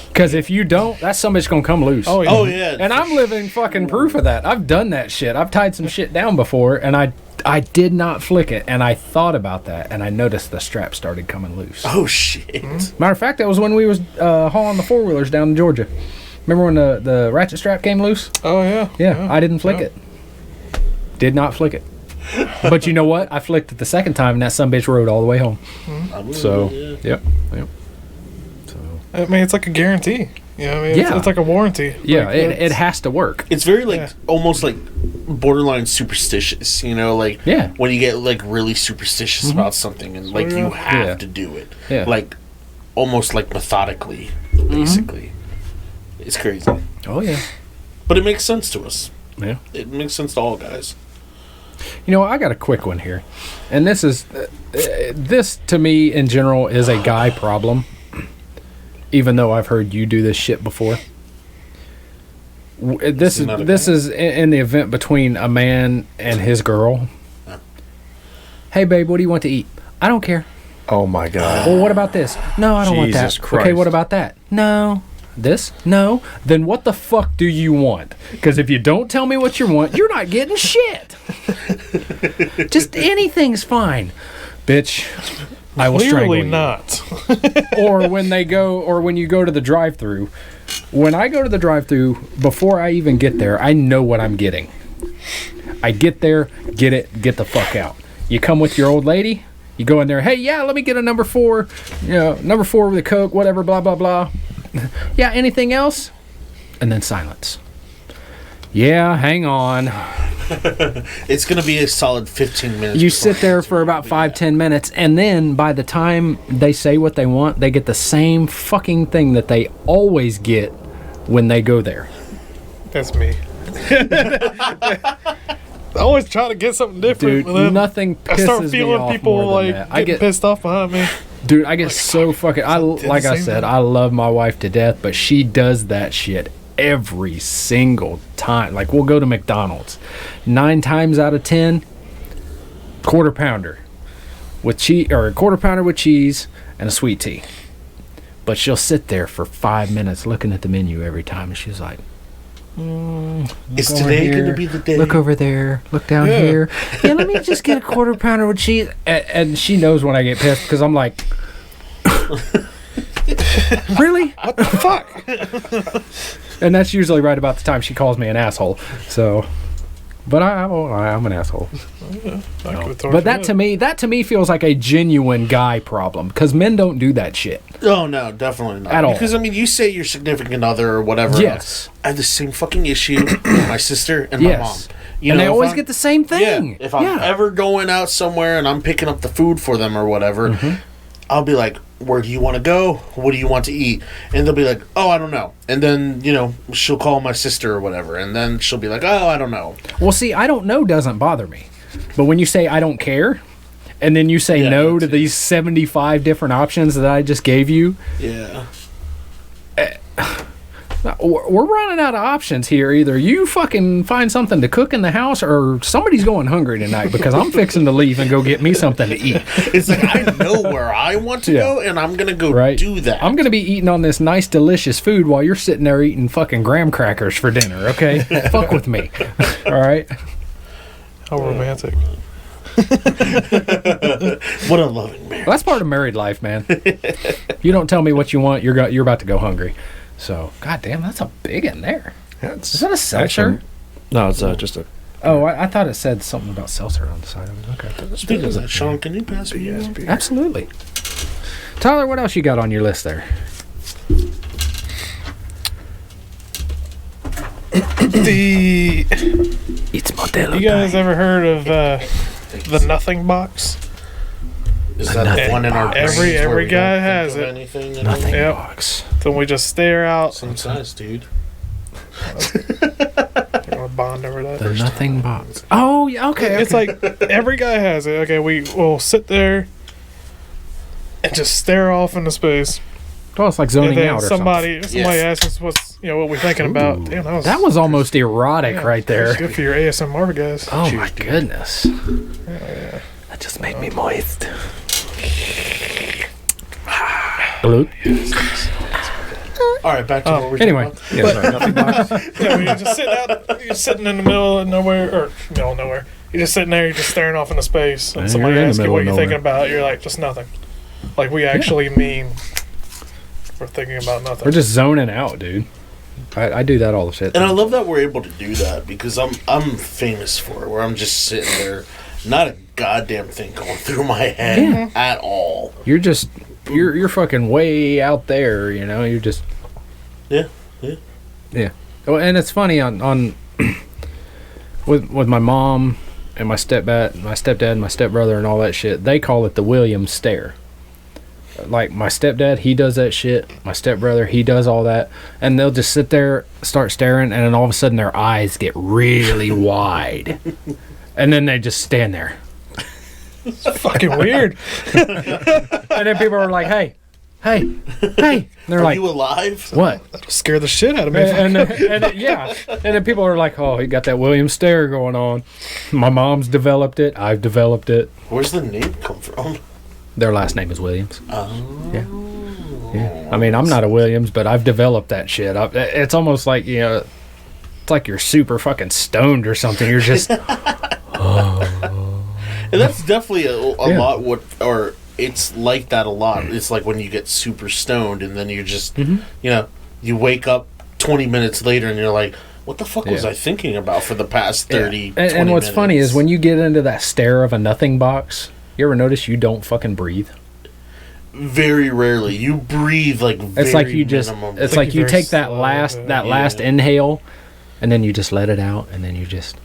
Because if you don't, that somebody's going to come loose. Oh, yeah. Oh, yeah. And I'm living fucking proof of that. I've done that shit. I've tied some shit down before, and I did not flick it, and I thought about that, and I noticed the strap started coming loose. Oh, shit. Matter of fact, that was when we was hauling the four-wheelers down in Georgia. Remember when the ratchet strap came loose? Oh, yeah. Yeah, I didn't flick it. Did not flick it. But you know what? I flicked it the second time, and that sumbitch rode all the way home. So, yep. So, I mean, it's like a guarantee. You know what I mean? Yeah. It's like a warranty. yeah, Like, it has to work. It's very, like, Yeah. almost, like, borderline superstitious, you know? Like, Yeah. when you get, like, really superstitious about something and, like, you have Yeah. to do it. Yeah. Like, almost, like, methodically, basically. It's crazy. Oh, yeah. But it makes sense to us. Yeah. It makes sense to all guys. You know, I got a quick one here. And this is, this to me in general is a guy problem. Even though I've heard you do this shit before. This is in the event between a man and his girl. Hey, babe, what do you want to eat? I don't care. Oh my god. Well, what about this? No, I don't want Jesus that. Christ. Okay, what about that? No. This? No. Then what the fuck do you want? Because if you don't tell me what you want, you're not getting shit. Just anything's fine. Bitch, I will strangle Clearly you. not. Or when you go to the drive-thru. When I go to the drive-thru, before I even get there, I know what I'm getting. I get there, get it, get the fuck out. You come with your old lady, you go in there, hey, yeah, let me get a number 4, number 4 with a Coke, whatever, blah, blah, blah. Yeah, anything else? And then silence. Yeah, hang on. It's going to be a solid 15 minutes. You before sit there answer. for about 5-10 minutes, and then by the time they say what they want, they get the same fucking thing that they always get when they go there. That's me. I always try to get something different. Dude, but then nothing pisses I start me feeling off people more than like that. getting pissed off behind me. Dude, I get so fucking... like I same said, thing. I love my wife to death, but she does that shit every single time. Like, we'll go to McDonald's. 9 times out of 10, quarter pounder with cheese, or a quarter pounder with cheese and a sweet tea. But she'll sit there for 5 minutes looking at the menu every time, and she's like, Is over today going here, to be the day? look over there, look down here. Yeah, let me just get a quarter pounder with cheese. And she knows when I get pissed because I'm like, really? What the fuck? And that's usually right about the time she calls me an asshole. So, But I'm an asshole. Yeah, But that to me feels like a genuine guy problem because men don't do that shit. Oh no, definitely not. At all. Because I mean, you say your significant other or whatever. Yes. I have the same fucking issue with my sister and my mom. You and know, they always I'm- get the same thing. Yeah, if I'm ever going out somewhere and I'm picking up the food for them or whatever, I'll be like, where do you want to go? What do you want to eat? And they'll be like, oh, I don't know. And then, you know, she'll call my sister or whatever. And then she'll be like, oh, I don't know. Well, see, I don't know doesn't bother me. But when you say I don't care, and then you say no to these 75 different options that I just gave you. Yeah. We're running out of options here. Either you fucking find something to cook in the house or somebody's going hungry tonight because I'm fixing to leave and go get me something to eat. It's like, I know where I want to go and I'm going to go do that. I'm going to be eating on this nice, delicious food while you're sitting there eating fucking graham crackers for dinner, okay? Fuck with me. All right? How romantic. What a loving marriage. Well, that's part of married life, man. You don't tell me what you want, you're about to go hungry. So, goddamn, that's a big in there. Is that a seltzer? No, it's just a... Oh, I thought it said something about seltzer on the side of it. Okay. Speaking of that, Sean, can you pass me one? Absolutely. Tyler, what else you got on your list there? It's Modelo. You guys ever heard of the Nothing Box? Is that the one in our brains where every we guy don't has think of it. anything and Nothing everything? box. So we just stare out. Same size, dude. We're gonna bond over that. The nothing box. Oh, yeah, okay. It's like every guy has it. Okay, we will sit there and just stare off into space. Well, it's like zoning And then out or somebody something. asks us what we're thinking about. Damn, That was almost erotic yeah, right there. that's good for your ASMR guys. Oh, my goodness. Yeah. That just made me moist. Blue. All right, back to what we're Anyway. talking about. nothing box. Yeah, when you're just sitting out, you're sitting in the middle of nowhere, or middle of nowhere. You're just sitting there, you're just staring off into space, and Yeah, somebody you're in the asks you middle what of you're thinking nowhere. about. You're like, just nothing. Like we actually mean we're thinking about nothing. We're just zoning out, dude. I do that all the shit. And I love that we're able to do that because I'm famous for it, where I'm just sitting there, not a goddamn thing going through my head at all. You're just, you're fucking way out there, you know? You're just... Yeah. Yeah. Well, and it's funny on with my mom and my stepdad, my stepbrother, and all that shit. They call it the Williams stare. Like my stepdad, he does that shit. My stepbrother, he does all that, and they'll just sit there, start staring, and then all of a sudden their eyes get really wide, and then they just stand there. It's fucking weird. And then people are like, "Hey." And they're Are like, you alive? "What?" Scare the shit out of me. And then people are like, "Oh, he got that William stare going on." My mom's developed it. I've developed it. Where's the name come from? Their last name is Williams. Oh. Yeah. I mean, I'm not a Williams, but I've developed that shit. It's almost like, you know, it's like you're super fucking stoned or something. You're just... And that's definitely a lot or it's like that a lot. It's like when you get super stoned and then you just, you know, you wake up 20 minutes later and you're like, what the fuck was I thinking about for the past 30, 20 and what's minutes? funny is when you get into that stare of a nothing box, you ever notice you don't fucking breathe? Very rarely. You breathe like very It's like you just... minimum. It's like you very take that slow, last inhale, and then you just let it out, and then you just...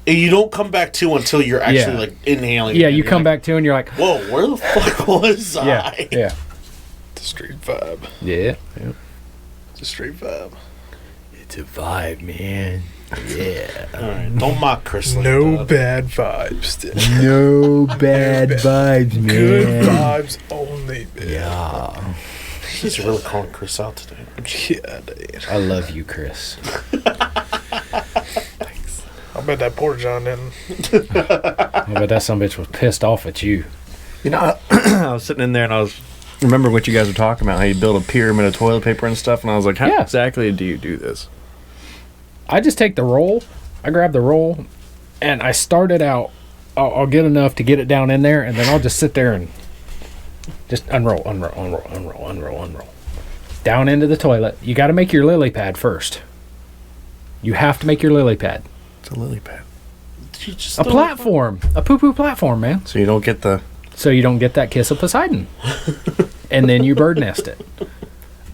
And you don't come back to until you're actually like inhaling. Yeah, again. you You're come like, back to and you're like... whoa, where the fuck was I? Yeah. It's a street vibe. Yeah. It's a street vibe. It's a vibe, man. Yeah. Alright, don't mock Chris like No that. bad vibes. No bad vibes, man. Good vibes only. Man. Yeah. He's really calling Chris out today. Yeah, dude. I love you, Chris. I bet that Porta John didn't. I bet that some bitch was pissed off at you. You know, I was sitting in there and I was remembering what you guys were talking about, how you build a pyramid of toilet paper and stuff, and I was like, how exactly do you do this? I just take the roll, I grab the roll, and I start it out. I'll get enough to get it down in there, and then I'll just sit there and just unroll. Down into the toilet. You got to make your lily pad first. You have to make your lily pad. What's a lily pad? A platform. A poo-poo platform, man. So you don't get the... So you don't get that kiss of Poseidon. And then you bird nest it.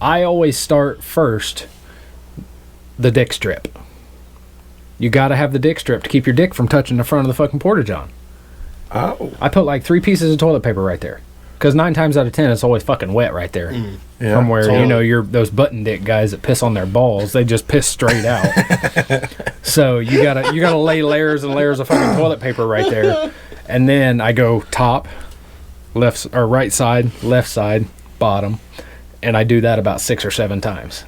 I always start first the dick strip. You got to have the dick strip to keep your dick from touching the front of the fucking porta-john. Oh. I put like 3 pieces of toilet paper right there. Because 9 times out of 10, it's always fucking wet right there. Yeah, From where, totally. you know, you're those button dick guys that piss on their balls, they just piss straight out. So you gotta lay layers and layers of fucking toilet paper right there. And then I go top, left or right side, left side, bottom. And I do that about 6 or 7 times.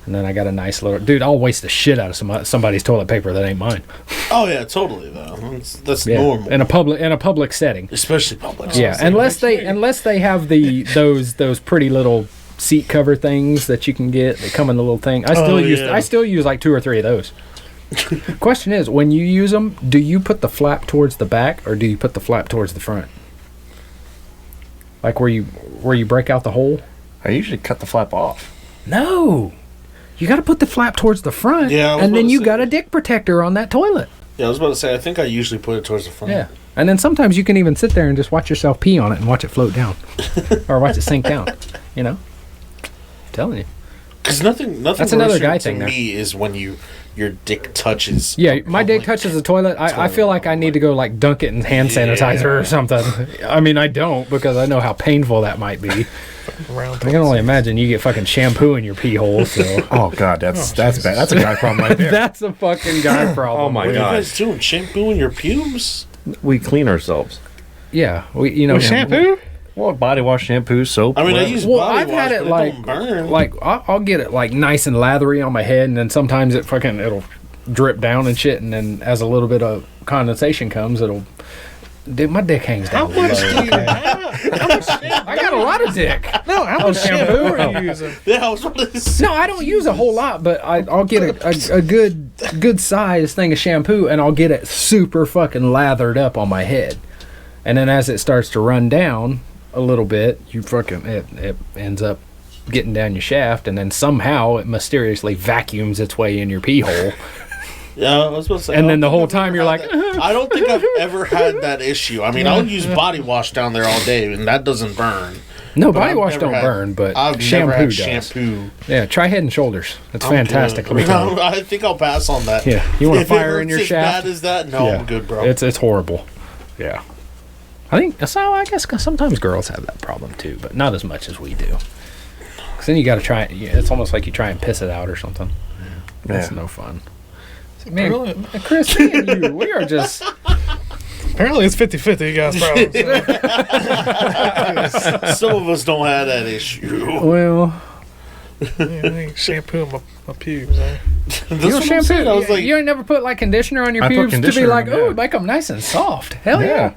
And then I got a nice little... Dude, I'll waste the shit out of somebody's toilet paper that ain't mine. Oh yeah, totally though. That's normal. In a public setting. Especially public. Yeah, unless they have those pretty little seat cover things that you can get that come in the little thing. I still use like 2 or 3 of those. Question is, when you use them, do you put the flap towards the back or do you put the flap towards the front? Like where you break out the hole? I usually cut the flap off. No. You got to put the flap towards the front, Yeah, I was and then about to you say got a dick protector on that toilet. Yeah, I was about to say. I think I usually put it towards the front. Yeah. And then sometimes you can even sit there and just watch yourself pee on it and watch it float down. Or watch it sink down. You know? I'm telling you. Because nothing. That's another worse guy to thing there. me is when your dick touches. Yeah, my dick touches the toilet. I feel like I need to go like dunk it in hand sanitizer or something. I mean, I don't because I know how painful that might be. I can only imagine you get fucking shampoo in your pee hole. So Oh god, that's bad. That's a guy problem right there. that's a fucking guy problem. Oh my What are you God. guys doing? Shampooing your pubes? We clean ourselves. Yeah, we Shampoo? Well, body wash, shampoo, soap. I mean, I whatever. use Well, body I've wash, had it but like don't burn. I'll get it like nice and lathery on my head, and then sometimes it'll drip down and shit, and then as a little bit of condensation comes, Dude, my dick hangs down. How much do you okay? have? How much shampoo? I got a lot of dick. No, how much shampoo are you using? Yeah, I was about to say. No, I don't use a whole lot, but I'll get a good size thing of shampoo, and I'll get it super fucking lathered up on my head. And then as it starts to run down a little bit, it ends up getting down your shaft, and then somehow it mysteriously vacuums its way in your pee hole. Yeah, I was supposed to say. And then the whole time you're like, I don't think I've ever had that issue. I mean, I'll use body wash down there all day, and that doesn't burn. no, But body I've wash never don't had- burn, but I've shampoo never had does. shampoo. Yeah, try Head and Shoulders. It's I'm fantastic. good. Let me tell you. I think I'll pass on that. Yeah, you want a If it fire in your hurts shaft? As bad as that? No, Yeah. I'm good, bro. It's horrible. Yeah. I think so. I guess 'cause sometimes girls have that problem too, but not as much as we do. Because then you got to try it. Yeah, it's almost like you try and piss it out or something. That's Yeah. no fun. Man, Really? Chris, me and you, we are just. Apparently it's 50-50, you guys problems. Some of us don't have that issue. Well, I ain't shampooing my pubes, eh? That's you what know, I'm shampoo. saying. I was like, you ain't never put like conditioner on your I put pubes to be conditioner like, on them, oh, yeah. make them nice and soft. Hell yeah.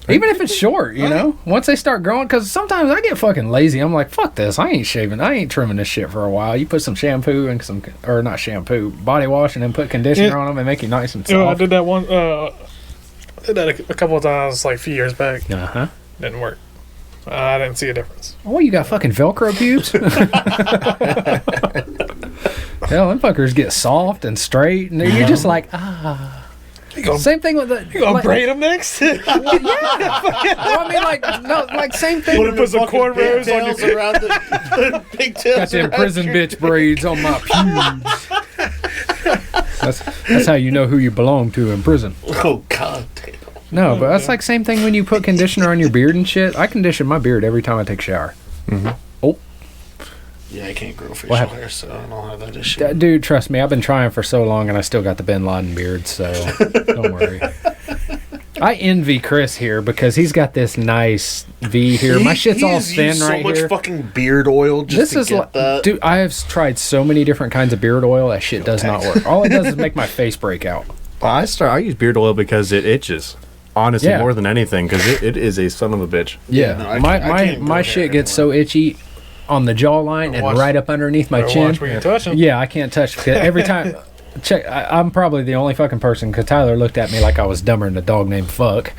Even if it's short, you know, once they start growing, because sometimes I get fucking lazy. I'm like, fuck this. I ain't shaving. I ain't trimming this shit for a while. You put some shampoo and or not shampoo, body wash, and then put conditioner Yeah. on them and make you nice and You know, I soft. did that one. I did that a couple of times, like a few years back. Uh-huh. Didn't work. I didn't see a difference. Oh, you got fucking Velcro pubes? Hell, them fuckers get soft and straight, and you're just like, ah. You gonna, Same thing with the. you gonna like, braid them next? Well, I mean, like same thing. put put some fucking cornrows on your pigtails around the pigtails. Got them around prison your- bitch braids on my pubes. That's how you know who you belong to in prison. Oh god damn. No, but that's like same thing when you put conditioner on your beard and shit. I condition my beard every time I take a shower. Yeah, I can't grow facial What happened? hair, so I don't have that issue. Dude, trust me, I've been trying for so long and I still got the Bin Laden beard, so don't worry. I envy Chris here because he's got this nice V here. My shit's all has thin used right so much here. fucking beard oil just This to is get like, that. dude, I have tried so many different kinds of beard oil. That shit does not work. All it does is make my face break out. I use beard oil because it itches. Honestly, Yeah. more than anything, because it is a son of a bitch. Yeah, no, I my can't grow hair shit gets anymore. so itchy on the jawline and Watch- right up underneath my Better chin. watch where you touch them. Yeah, I can't touch 'cause every time. I'm probably the only fucking person because Tyler looked at me like I was dumber than a dog named Fuck.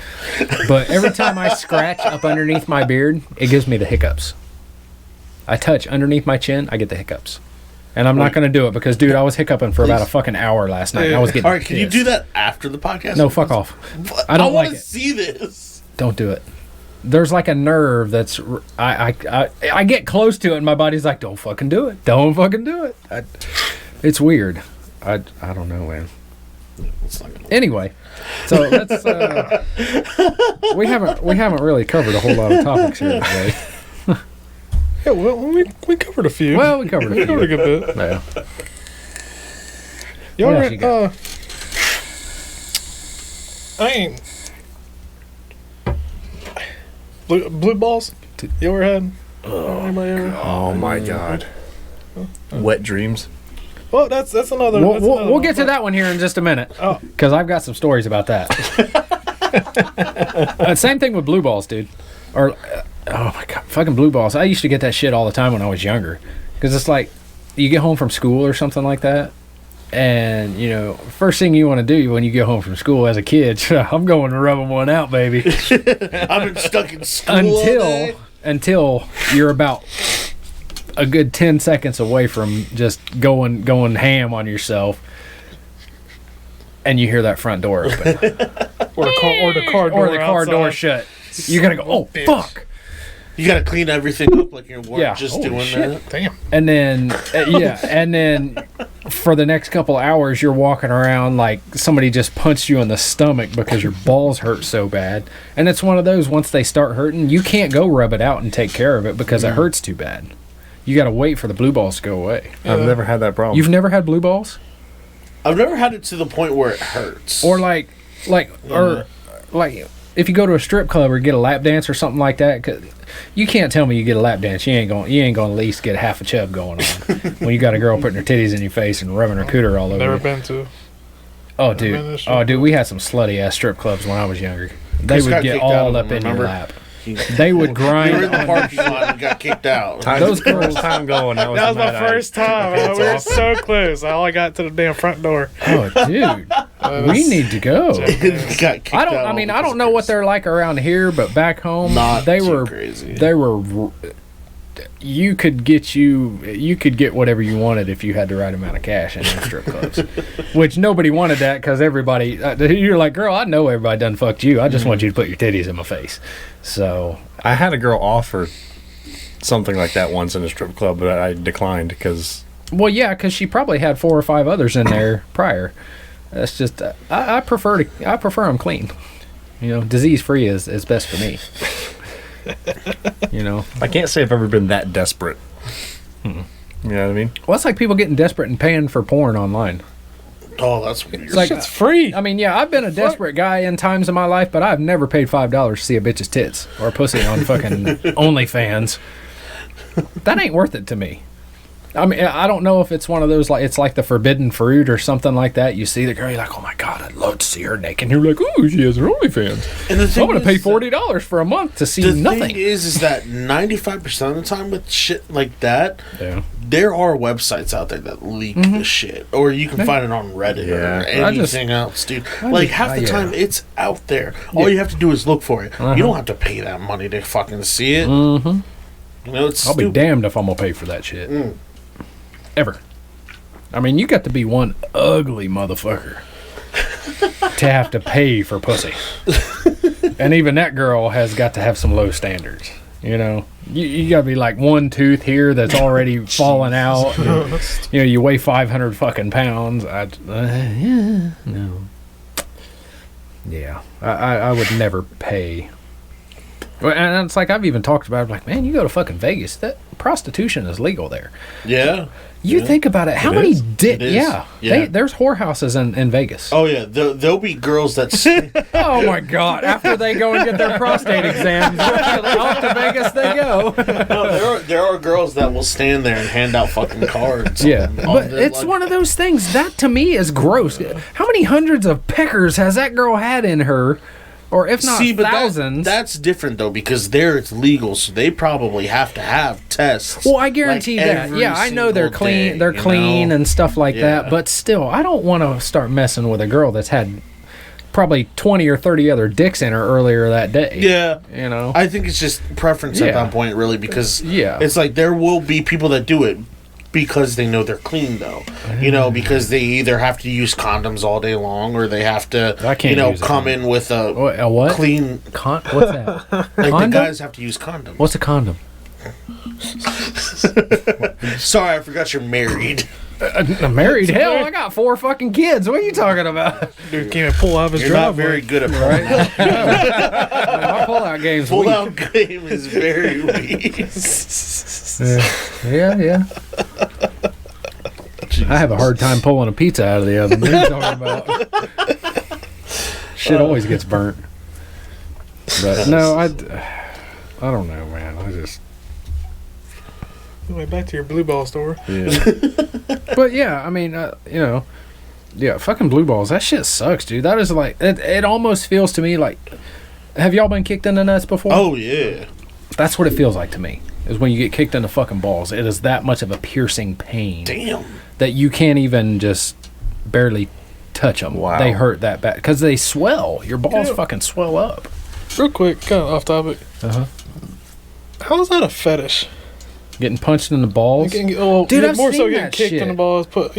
But every time I scratch up underneath my beard, it gives me the hiccups. I touch underneath my chin, I get the hiccups. And I'm not going to do it because, dude, I was hiccuping for about a fucking hour last night. And I was getting All right, can you pissed. do that after the podcast? No, fuck off. I don't like want to it. see this. Don't do it. There's like a nerve that's... I get close to it and my body's like, don't fucking do it. Don't fucking do it. It's weird. I don't know, man. Anyway, so let's... we haven't really covered a whole lot of topics here today. Yeah, well, we covered a few. Well, we covered a few. We covered a good bit. Yeah. Y'all What else you got? I ain't... Blue balls? You ever had? Anybody ever? Oh my god. Wet dreams. Well, that's another... We'll get to that one here in just a minute. Oh. Because I've got some stories about that. Same thing with blue balls, dude. Or, oh my god, fucking blue balls. I used to get that shit all the time when I was younger. Because it's like, you get home from school or something like that. And, you know, first thing you want to do when you get home from school as a kid, I'm going to rubbing one out, baby. I've been stuck in school all day. Until you're about a good 10 seconds away from just going ham on yourself. And you hear that front door open. or the car door Or the car door shut. You gotta go, oh, fuck. You gotta clean everything up like you're Yeah. just Holy doing shit. that. Damn. And then, and then for the next couple hours, you're walking around like somebody just punched you in the stomach because your balls hurt so bad. And it's one of those, once they start hurting, you can't go rub it out and take care of it because it hurts too bad. You gotta wait for the blue balls to go away. I've never had that problem. You've never had blue balls? I've never had it to the point where it hurts. Or like if you go to a strip club or get a lap dance or something like that, 'cause you can't tell me you get a lap dance. You ain't gonna at least get half a chub going on when you got a girl putting her titties in your face and rubbing her cooter all over. Never you. been to. Oh, been to a dude. strip Oh, dude. We had some slutty ass strip clubs when I was younger. They Chris would got get kicked out all of up them, in your remember? lap. They would You grind. were in the on parking lot and got kicked out. Those girls- first time going. That was, That was my the night first time. We were so close. All I got to the damn front door. Oh, dude. We need to go. Got kicked I out don't know what they're like around here, but back home, Not they too were crazy. They were. You could get whatever you wanted if you had the right amount of cash in those strip clubs, which nobody wanted that because everybody. You're like, girl, I know everybody done fucked you. I just want you to put your titties in my face. So I had a girl offer something like that once in a strip club, but I declined because. well, yeah, because she probably had 4 or 5 others in there prior. That's just I prefer them clean. You know, disease free is best for me. You know, I can't say I've ever been that desperate. You know what I mean? well, it's like people getting desperate and paying for porn online. Oh, that's weird. It's like It's free. I mean, yeah, I've been a desperate guy in times in my life, but I've never paid $5 to see a bitch's tits or a pussy on fucking OnlyFans. That ain't worth it to me. I mean, I don't know if it's one of those, like, it's like the forbidden fruit or something like that. You see the girl, you're like, oh my God, I'd love to see her naked. And you're like, oh, she has her OnlyFans. And the thing I'm going to pay is $40 for a month to see the nothing. thing is that 95% of the time with shit like that, Yeah. there are websites out there that leak the shit, or you can find it on Reddit Yeah. or anything else, dude. Like half the yeah. time, it's out there. All you have to do is look for it. You don't have to pay that money to fucking see it. Mm-hmm. You know, it's I'll be stupid. damned if I'm going to pay for that shit. Ever. I mean, you got to be one ugly motherfucker to have to pay for pussy. And even that girl has got to have some low standards. You know, you got to be like one tooth here that's already falling out. You know, you weigh 500 fucking pounds. Yeah, no. Yeah, I would never pay. Well, and it's like I've even talked about it. I'm like, man, you go to fucking Vegas, that prostitution is legal there. Yeah. You think about it. How many is? It is. Yeah. Yeah. There's whorehouses in Vegas. Oh yeah, there'll be girls that. Oh my God! After they go and get their prostate exams, off to Vegas they go. No, there are girls that will stand there and hand out fucking cards. Yeah, on but the, it's like- one of those things that to me is gross. How many hundreds of peckers has that girl had in her, or if not See, but thousands? that's different though because there it's legal, so they probably have to have tests. Well, I guarantee like, that. every Yeah, I know they're single clean. day, They're you clean know? and stuff like that. Yeah. But still, I don't want to start messing with a girl that's had probably 20 or 30 other dicks in her earlier that day. Yeah, You know. I think it's just preference at Yeah. that point, really, because Yeah. it's like there will be people that do it. because they know they're clean, though. You know, because they either have to use condoms all day long, or they have to, come in with a what? clean. What's that? Like Condom? the guys have to use condoms. What's a condom? Sorry, I forgot you're married. I'm married. Hell, I got 4 fucking kids. What are you talking about? Dude can't even pull out of his You're not driveway. very good at pulling out. My pull-out game's weak. Pull-out game is very weak. Yeah. I have a hard time pulling a pizza out of the oven. What are you talking about? Shit always gets burnt. But no, I don't know, man. I just... Anyway, back to your blue ball store. Yeah. But yeah, I mean, yeah, fucking blue balls. That shit sucks, dude. That is like, it almost feels to me like, have y'all been kicked in the nuts before? Oh, yeah. That's what it feels like to me, is when you get kicked in the fucking balls. It is that much of a piercing pain. Damn. That you can't even just barely touch them. Wow. They hurt that bad. Because they swell. Your balls fucking swell up. Real quick, kind of off topic. Uh-huh. How is that a fetish? Getting punched in the balls? Dude, I've more so seen getting that kicked shit. in the balls. Punched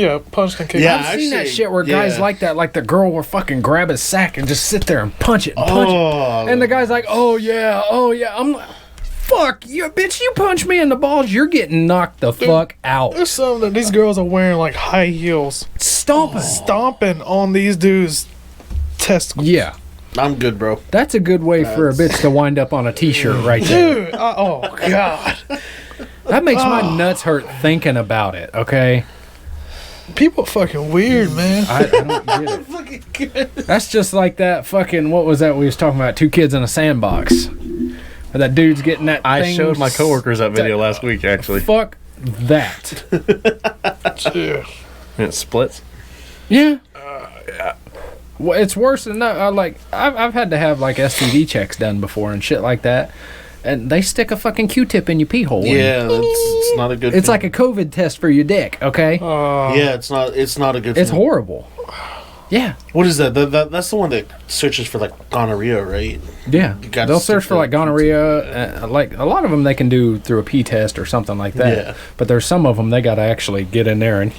and kicked. Yeah, I've seen that actually, shit where guys like that, like the girl will fucking grab his sack and just sit there and punch it and punch it. And the guy's like, oh yeah. I'm like, fuck, you bitch, you punch me in the balls, you're getting knocked the fuck out. There's some that these girls are wearing like high heels, stomping on these dudes' testicles. Yeah. I'm good, bro. That's a good way for a bitch to wind up on a t-shirt right there. Dude, oh god. That makes my nuts hurt thinking about it, okay? People are fucking weird, man. I don't get it. That's just like that fucking, what was that we was talking about? 2 kids in a sandbox. Where that dude's getting that I thing showed my coworkers that video last week, actually. Fuck that. Yeah. And it splits. Yeah. Well, it's worse than that. I've had to have like STD checks done before and shit like that. And they stick a fucking Q-tip in your pee hole. Yeah, it's not a good It's thing. like a COVID test for your dick, okay? Yeah, it's not a good It's thing. horrible. Yeah. What is that? That's the one that searches for like gonorrhea, right? Yeah. You gotta They'll stick search for the like gonorrhea. Like a lot of them they can do through a pee test or something like that. Yeah. But there's some of them they got to actually get in there and,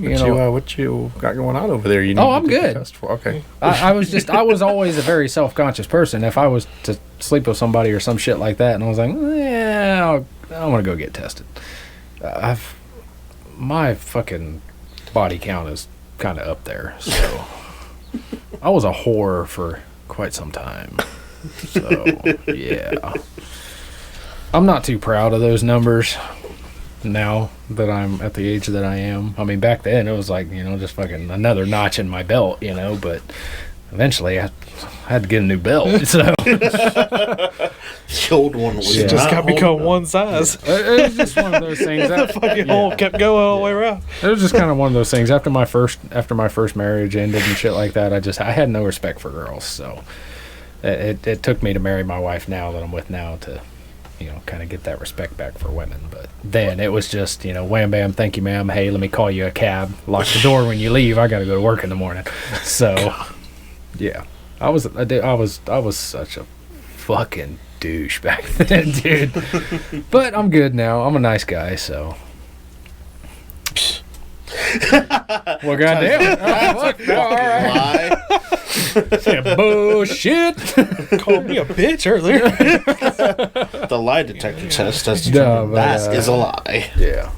What you got going on over there? You need Oh, I'm to take a good. test for? Okay. I was always a very self-conscious person. If I was to sleep with somebody or some shit like that, and I was like, yeah, I want to go get tested. My fucking body count is kind of up there, so I was a whore for quite some time. So yeah, I'm not too proud of those numbers now that I'm at the age that I am. I mean, back then it was like, just fucking another notch in my belt, but eventually I had to get a new belt. So The old one was Yeah. Just not got to become holding up. one size. it was just one of those things. That fucking hole kept going all the way around. It was just kind of one of those things. After my first marriage ended and shit like that, I had no respect for girls. So it took me to marry my wife now that I'm with now to, kind of get that respect back for women. But then it was just, wham bam, thank you, ma'am. Hey, let me call you a cab. Lock the door when you leave. I got to go to work in the morning. So yeah, I was such a fucking douche back then, dude. But I'm good now. I'm a nice guy, so. Well, goddamn. All right. Lie. Bullshit. Called me a bitch earlier. The lie detector test has No, determined but, that is a lie. Yeah.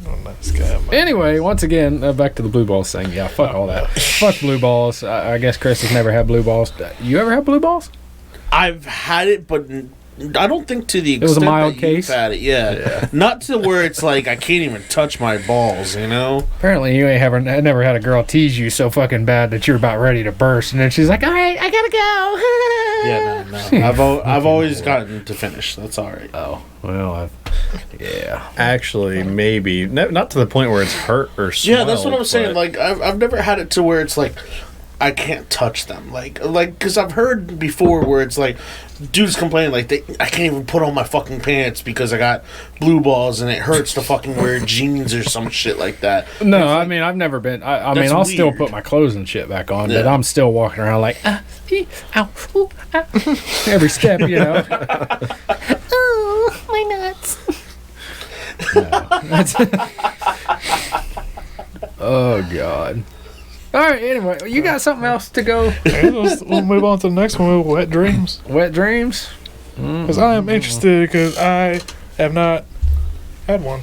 Oh, nice guy. Anyway, once again, back to the blue balls thing. Yeah, fuck all that. Fuck blue balls. I guess Chris has never had blue balls. You ever had blue balls? I've had it, but I don't think to the extent was a mild that case? you've had it. Yeah. Not to where it's like I can't even touch my balls, Apparently, you ain't never had a girl tease you so fucking bad that you're about ready to burst, and then she's like, "All right, I gotta go." Yeah, no. I've always gotten to finish. That's all right. Oh, well, yeah. Actually, maybe not to the point where it's hurt or swelled. Yeah, that's what I'm saying. but- Like I've never had it to where it's like I can't touch them. Like because I've heard before where it's like dudes complaining like I can't even put on my fucking pants because I got blue balls and it hurts to fucking wear jeans or some shit like that. No, I mean, I've never been. I mean, That's I'll still weird. put my clothes and shit back on, but Yeah. I'm still walking around like, ow, ooh, every step, Oh, my nuts. No. Oh God. All right. Anyway, you got something else to go? Okay, we'll move on to the next one with wet dreams. Wet dreams. Because I am interested because I have not had one.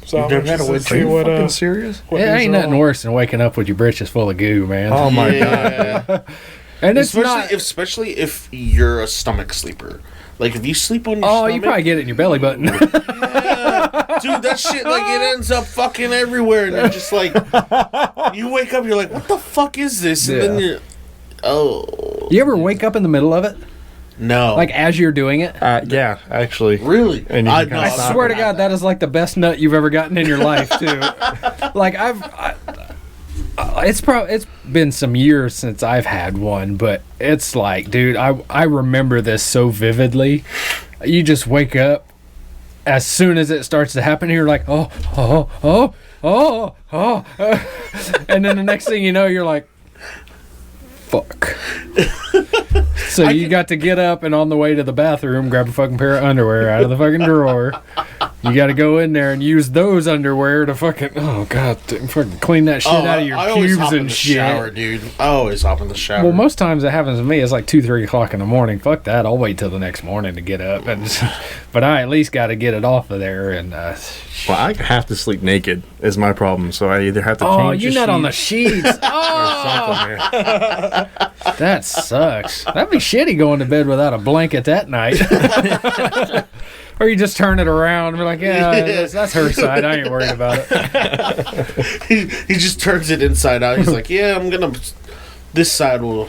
So You've I'm never had a interested to wet see dream? what, serious? what It these ain't are nothing all. worse than waking up with your britches full of goo, man. Oh my god. Yeah. And it's especially if you're a stomach sleeper. Like if you sleep on your stomach, you probably get it in your belly button. yeah. Dude, that shit like it ends up fucking everywhere, and you're just like, you wake up, you're like, what the fuck is this? And then you're, You ever wake up in the middle of it, no, like as you're doing it? Yeah, actually. really? And you can no, kinda I stop swear it. to God, that is like the best nut you've ever gotten in your life, too. Like it's been some years since I've had one, but it's like, dude, I remember this so vividly. You just wake up as soon as it starts to happen. You're like, oh, and then the next thing you know, you're like, fuck. So you got to get up and on the way to the bathroom, grab a fucking pair of underwear out of the fucking drawer. You got to go in there and use those underwear to fucking fucking clean that shit out of your I always pubes hop in and the shit. shower, dude. I always hop in the shower. Well, most times it happens to me. It's like 2-3 o'clock in the morning. Fuck that. I'll wait till the next morning to get up. But I at least got to get it off of there. And Well, I have to sleep naked is my problem, so I either have to change you're the not on the sheets sheets. or something. That sucks. That'd be shitty going to bed without a blanket that night. Or you just turn it around and be like, yeah, that's her side. I ain't worried about it. he just turns it inside out. He's like, yeah, this side will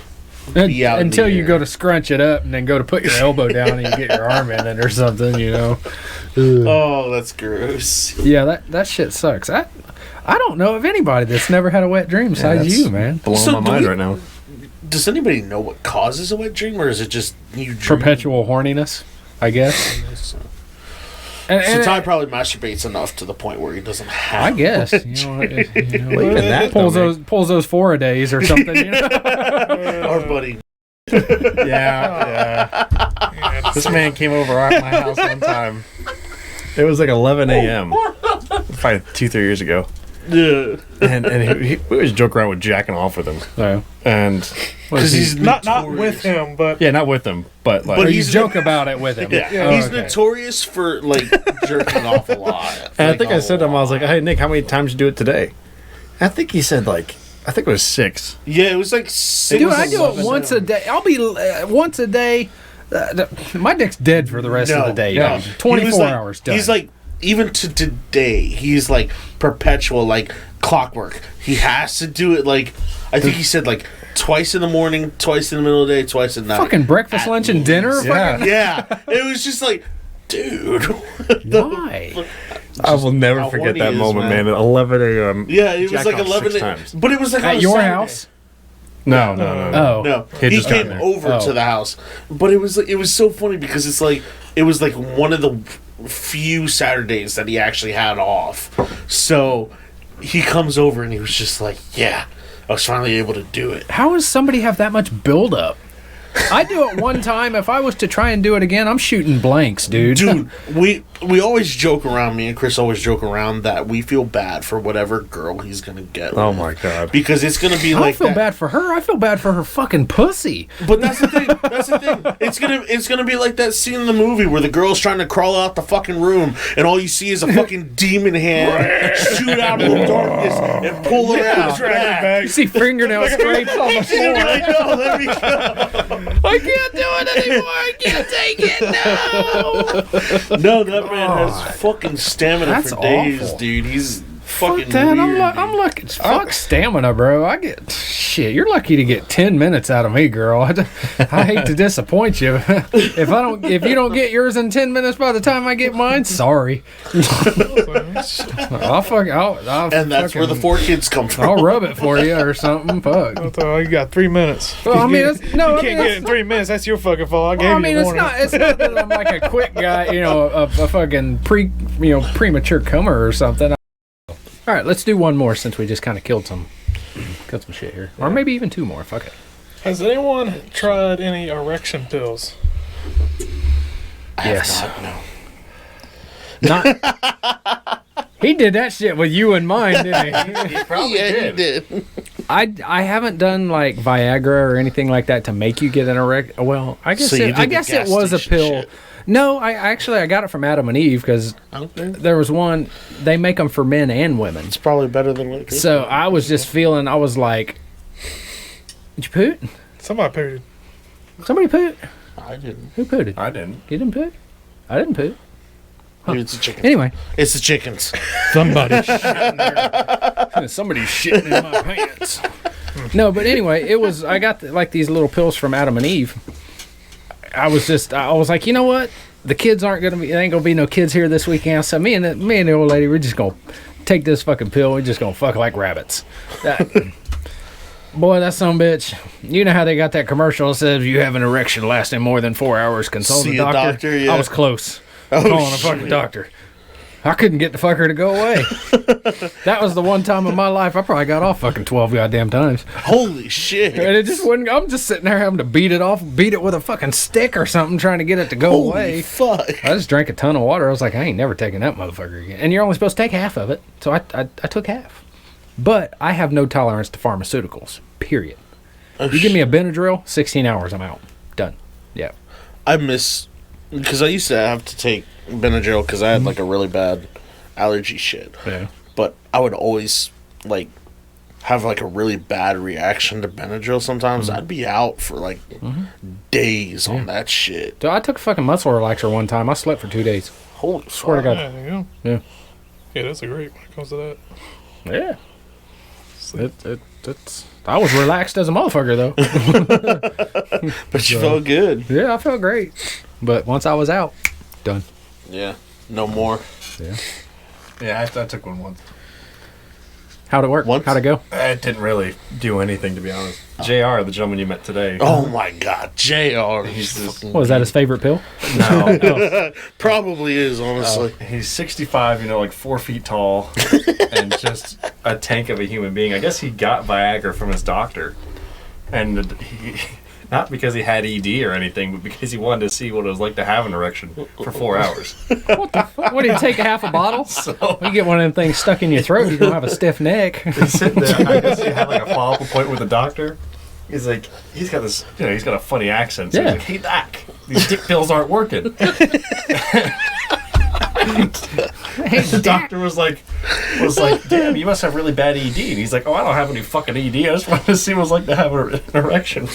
be out Until in the you air. go to scrunch it up and then go to put your elbow down and you get your arm in it or something, you know. Oh, that's gross. Yeah, that shit sucks. I don't know of anybody that's never had a wet dream besides that's- you, man. Blowing So my do mind we- right now. Does anybody know what causes a wet dream, or is it just you dream? Perpetual horniness, I guess. So And Ty probably masturbates enough to the point where he doesn't have. I guess. You know, Well, even that pulls don't make- those 4 a days or something. You know? Our buddy. Yeah. This man came over at my house one time. It was like 11 a.m. Probably 2-3 years ago. Yeah. And we always joke around with jacking off with him. So, And Because he's Not notorious. with him, but yeah, not with him, but like. But you he's joke about it with him. Yeah, Oh, he's okay. notorious for like jerking off a lot. and I Like, think a I said to him, I was like, lot. "Hey Nick, how many times did you do it today?" I think he said I think it was 6. Yeah, it was like 6. Dude, I do it once a day. I'll be once a day. My dick's dead for the rest of the day. No. dude. He 24 was like- hours done. He's like, even to today, he's like perpetual, like clockwork. He has to do it like, I think he said like twice in the morning, twice in the middle of the day, twice at night. fucking breakfast, At lunch, and dinner. Yeah. Fucking- Yeah, it was just like, dude. Why? I will never how forget horny that he is, moment, man. man. At 11 a.m. Yeah, it was Jacked like off 11 6 times. but it was like on At a your Saturday. house? No. Oh. No, He he just came got there. over Oh. to the house, but it was so funny because it was like one of the few Saturdays that he actually had off. So he comes over and he was just like, "Yeah, I was finally able to do it." How does somebody have that much buildup? I do it one time. If I was to try and do it again, I'm shooting blanks, dude. Dude, we always joke around. Me and Chris always joke around that we feel bad for whatever girl he's gonna get. Oh with. my god. Because it's gonna be I don't like feel that. bad for her. I feel bad for her fucking pussy. But that's the thing. That's the thing. It's gonna be like that scene in the movie where the girl's trying to crawl out the fucking room, and all you see is a fucking demon hand shoot out of the darkness and pull her out. You see fingernail scrapes on the floor. I know. Let me go. I can't do it anymore. I can't take it. No. No, that man has fucking stamina That's for days, awful. dude. He's fucking Fuck that. weird. I'm lucky. Fuck stamina, bro. I get shit. You're lucky to get 10 minutes out of me, girl. I hate to disappoint you. If you don't get yours in 10 minutes by the time I get mine, sorry. I'll And that's where the 4 kids come from. I'll rub it for you or something. Fuck. you got 3 minutes. Well, I mean, it's, no, You I can't mean, get it it's, in 3 minutes. That's your fucking fault. I gave well, I you mean, a it's warning. not. It's not that I'm like a quick guy, you know, a fucking premature comer or something. All right, let's do one more since we just kind of killed some shit here, or maybe even 2 more. Fuck it. Has anyone tried any erection pills? Yes. No. Not. He did that shit with you in mind, didn't he? He probably He did. I haven't done like Viagra or anything like that to make you get an erection. Well, I guess So you it, did I the guess gas it was a station pill. shit. No, I got it from Adam and Eve because Okay. there was one. They make them for men and women. It's probably better than liquor. So I was just feeling. I was like, "Did you poot? Somebody paid. Somebody poot? I didn't. Who pooted? I didn't. You didn't poot? I didn't poot. Maybe it's the chicken. Anyway, It's the chickens. somebody's shitting in my pants. No, but anyway, it was. I got like these little pills from Adam and Eve. I was like, you know what? The kids aren't gonna be. There ain't gonna be no kids here this weekend. So me and the old lady, we're just gonna take this fucking pill. We're just gonna fuck like rabbits. Boy, that son of a bitch. You know how they got that commercial that says you have an erection lasting more than 4 hours, consult See a a doctor. doctor, yeah. I was close. Oh, Calling a fucking doctor. I couldn't get the fucker to go away. That was the one time in my life I probably got off fucking 12 goddamn times. Holy shit. And it just wouldn't. I'm just sitting there having to beat it with a fucking stick or something, trying to get it to go Holy away. fuck. I just drank a ton of water. I was like, I ain't never taking that motherfucker again. And you're only supposed to take half of it, so I took half. But I have no tolerance to pharmaceuticals. Period. You give me a Benadryl, 16 hours, I'm out. Done. Yeah. I miss because I used to have to take Benadryl because I had like a really bad allergy shit. Yeah. But I would always like have like a really bad reaction to Benadryl. Sometimes I'd be out for like days on that shit. So I took a fucking muscle relaxer one time. I slept for 2 days. Holy Swear to fuck. God. Yeah, there you go. Yeah. Yeah, that's a great when it comes to that. Yeah. Sleep. It's. I was relaxed as a motherfucker though. But you felt good. Yeah, I felt great. But once I was out, done. Yeah. No more. Yeah. Yeah, I took one once. How'd it work? Once? How'd it go? It didn't really do anything, to be honest. JR, the gentleman you met today. Oh my god, JR. He's just- What was that his favorite pill? No. Probably is, honestly. He's 65, like 4 feet tall, and just a tank of a human being. I guess he got Viagra from his doctor. And not because he had ED or anything, but because he wanted to see what it was like to have an erection for 4 hours. What the fuck? What, did you take a half a bottle? So You get one of them things stuck in your throat, you're going to have a stiff neck. he's sitting there. I guess he had like a follow-up appointment with the doctor. He's like, he's got this, he's got a funny accent. So Yeah. he's like, hey, doc, these dick pills aren't working. The doctor was like, damn, you must have really bad ED. And he's like, oh, I don't have any fucking ED. I just wanted to see what it was like to have an erection.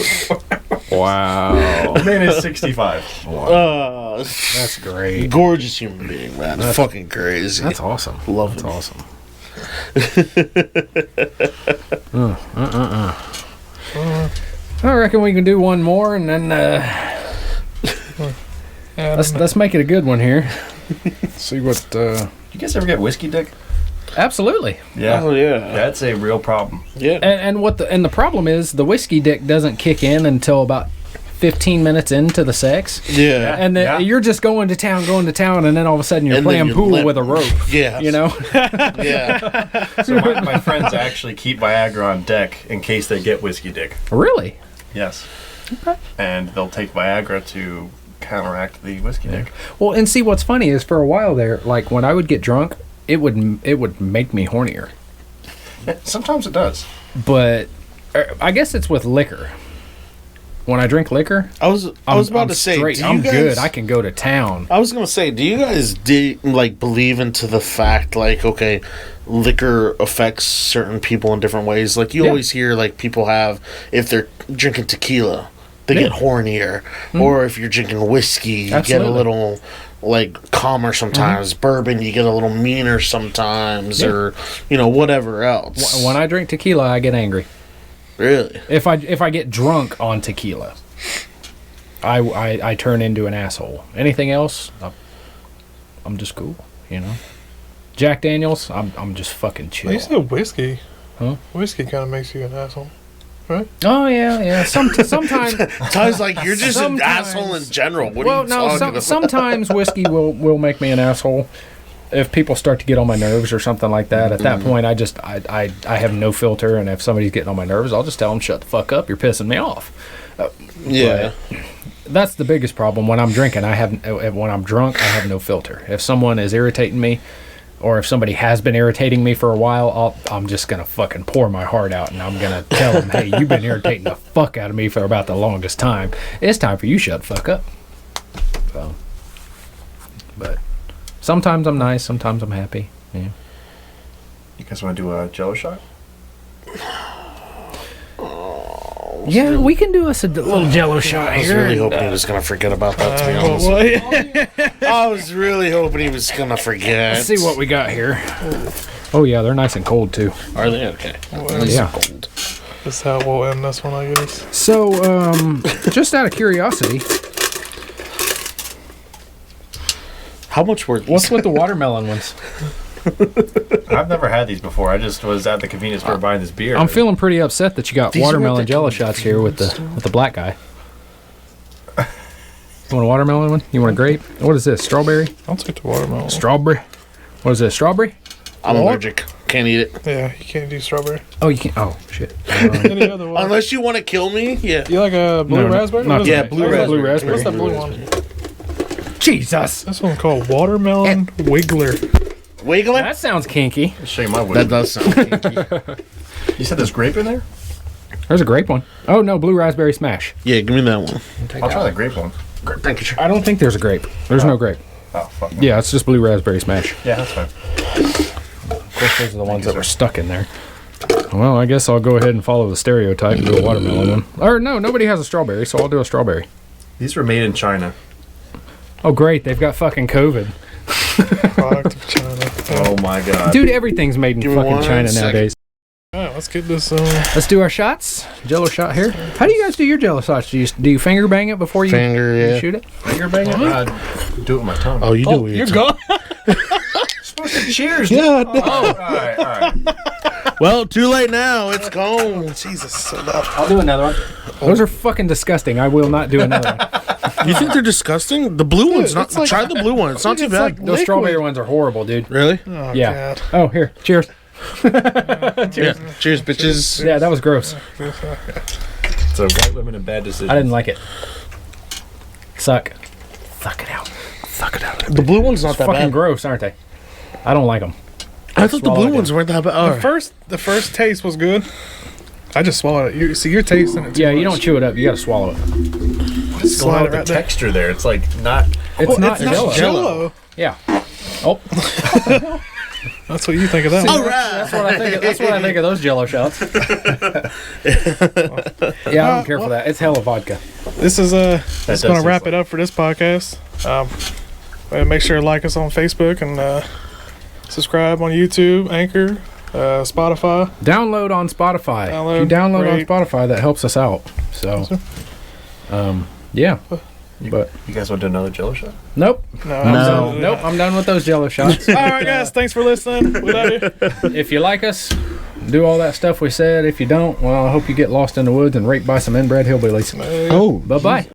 Wow. The man is 65. That's great. Gorgeous human being, man. Fucking crazy. That's awesome. Love That's him. awesome. I reckon we can do one more and then let's make it a good one here. See what You guys ever get whiskey dick? absolutely. Yeah. Oh, yeah. That's a real problem. Yeah. And the problem is the whiskey dick doesn't kick in until about 15 minutes into the sex. Yeah. And then Yeah. you're just going to town, and then all of a sudden you're And then playing you're pool limp. with a rope. Yeah. You know? Yeah. So my friends actually keep Viagra on deck in case they get whiskey dick. Really? Yes. And they'll take Viagra to counteract the whiskey dick. Well, and see what's funny is for a while there, like when I would get drunk, it would make me hornier. Sometimes it does. But I guess it's with liquor. When I drink liquor, I was about to say, straight. do you I'm guys- good. I can go to town. I was gonna say, do you guys believe into the fact like liquor affects certain people in different ways? Like you Yeah. always hear like people have if they're drinking tequila, they Yeah. get hornier, or if you're drinking whiskey, you get a Absolutely. little like calmer sometimes. Bourbon, you get a little meaner sometimes, Yeah. or whatever else. When I drink tequila, I get angry. Really? If I get drunk on tequila, I turn into an asshole. Anything else, I'm just cool. Jack Daniels, I'm just fucking chill. You said whiskey. Huh? Whiskey kind of makes you an asshole, right? Oh yeah. Sometimes. Ty's like, you're just an Sometimes- asshole in general. What Well, are you no. talking about? Sometimes whiskey will make me an asshole. If people start to get on my nerves or something like that, at that point, I have no filter, and if somebody's getting on my nerves, I'll just tell them, "Shut the fuck up! You're pissing me off." Yeah. That's the biggest problem when I'm drinking. When I'm drunk, I have no filter. If someone is irritating me, or if somebody has been irritating me for a while, I'm just gonna fucking pour my heart out, and I'm gonna tell them, hey, you've been irritating the fuck out of me for about the longest time. It's time for you to shut the fuck up. So, but sometimes I'm nice, sometimes I'm happy. Yeah. You guys want to do a Jello shot? Yeah, we can do us a little Jello shot I was here. really hoping he was going to forget about that, to be honest. I was really hoping he was going to forget. Let's see what we got here. Oh yeah, they're nice and cold too. Are they? Okay. Yeah. Cold. That's how we'll end this one, I guess. So, just out of curiosity, How much were these? what's with the watermelon ones? I've never had these before. I just was at the convenience store buying this beer. I'm feeling pretty upset that you got These are watermelon what they Jello shots here with the black guy. You want a watermelon one? You want a grape? What is this? Strawberry? I'll take the watermelon. Strawberry? What is this? Strawberry? I'm allergic. Can't eat it. Yeah, you can't do strawberry. Oh, you can't. Oh, shit. Any other one? Unless you want to kill me, yeah. You like a blue No, raspberry? not What is yeah, that? blue raspberry. Blue raspberry. What's that blue one? Jesus. This one's called Watermelon Wiggler. Wiggling? That sounds kinky. I'll show you my wood. That does sound kinky. You said there's grape in there? There's a grape one. Oh, no, blue raspberry smash. Yeah, give me that one. I'll try the grape one. Thank you, sir. I don't think there's a grape. There's no grape. Oh, fuck. No. Yeah, it's just blue raspberry smash. Yeah, that's fine. Of course, those are the ones that were stuck in there. Well, I guess I'll go ahead and follow the stereotype and do a watermelon one. Or no, nobody has a strawberry, so I'll do a strawberry. These were made in China. Oh, great. They've got fucking COVID. Product of China. Oh my god. Dude, everything's made in Give me fucking one China second. nowadays. Alright, let's get this. Let's do our shots. Jello shot here. How do you guys do your Jello shots? Do you finger bang it before you, Finger, you yeah. shoot it? Finger bang it? Do it with my tongue. Oh, you do it. You're gone. Cheers. Yeah. Oh, alright. Well, too late now. It's gone. Jesus, so loud. I'll do another one. Those are fucking disgusting. I will not do another one. You think they're disgusting? The blue one's not. it's like- Try the blue one. It's not too bad. Those strawberry ones are horrible, dude. Really? Oh, Yeah. God. Oh, here. Cheers. Yeah. Cheers, bitches. Yeah, that was gross. So white women and bad decisions. I didn't like it. Suck. Suck it out. Suck it out. The blue one's not that Fucking bad. gross, aren't they? I don't like them. I thought the swallow blue it ones weren't that bad. All right. The first taste was good. I just swallowed it. You're tasting it. Too Yeah, you much. don't chew it up. You gotta swallow it. What is going Slide on it with right the there. texture there? It's like not. It's not It's Jello. not Jello. Yeah. Oh, That's what you think of that one. All right. that's what I think. That's what I think of those Jello shots. Yeah, I don't care for that. It's hella vodka. This is does that's gonna taste wrap like- it up for this podcast. Make sure to like us on Facebook and subscribe on YouTube, Anchor, Spotify. Download on Spotify. Download, If you download rate. on Spotify, that helps us out. So, yeah. But You guys want to do another Jello shot? nope. No. I'm done with those Jello shots. All right, guys. Thanks for listening. We love you. If you like us, do all that stuff we said. If you don't, well, I hope you get lost in the woods and raped by some inbred hillbillies. Oh. Bye bye.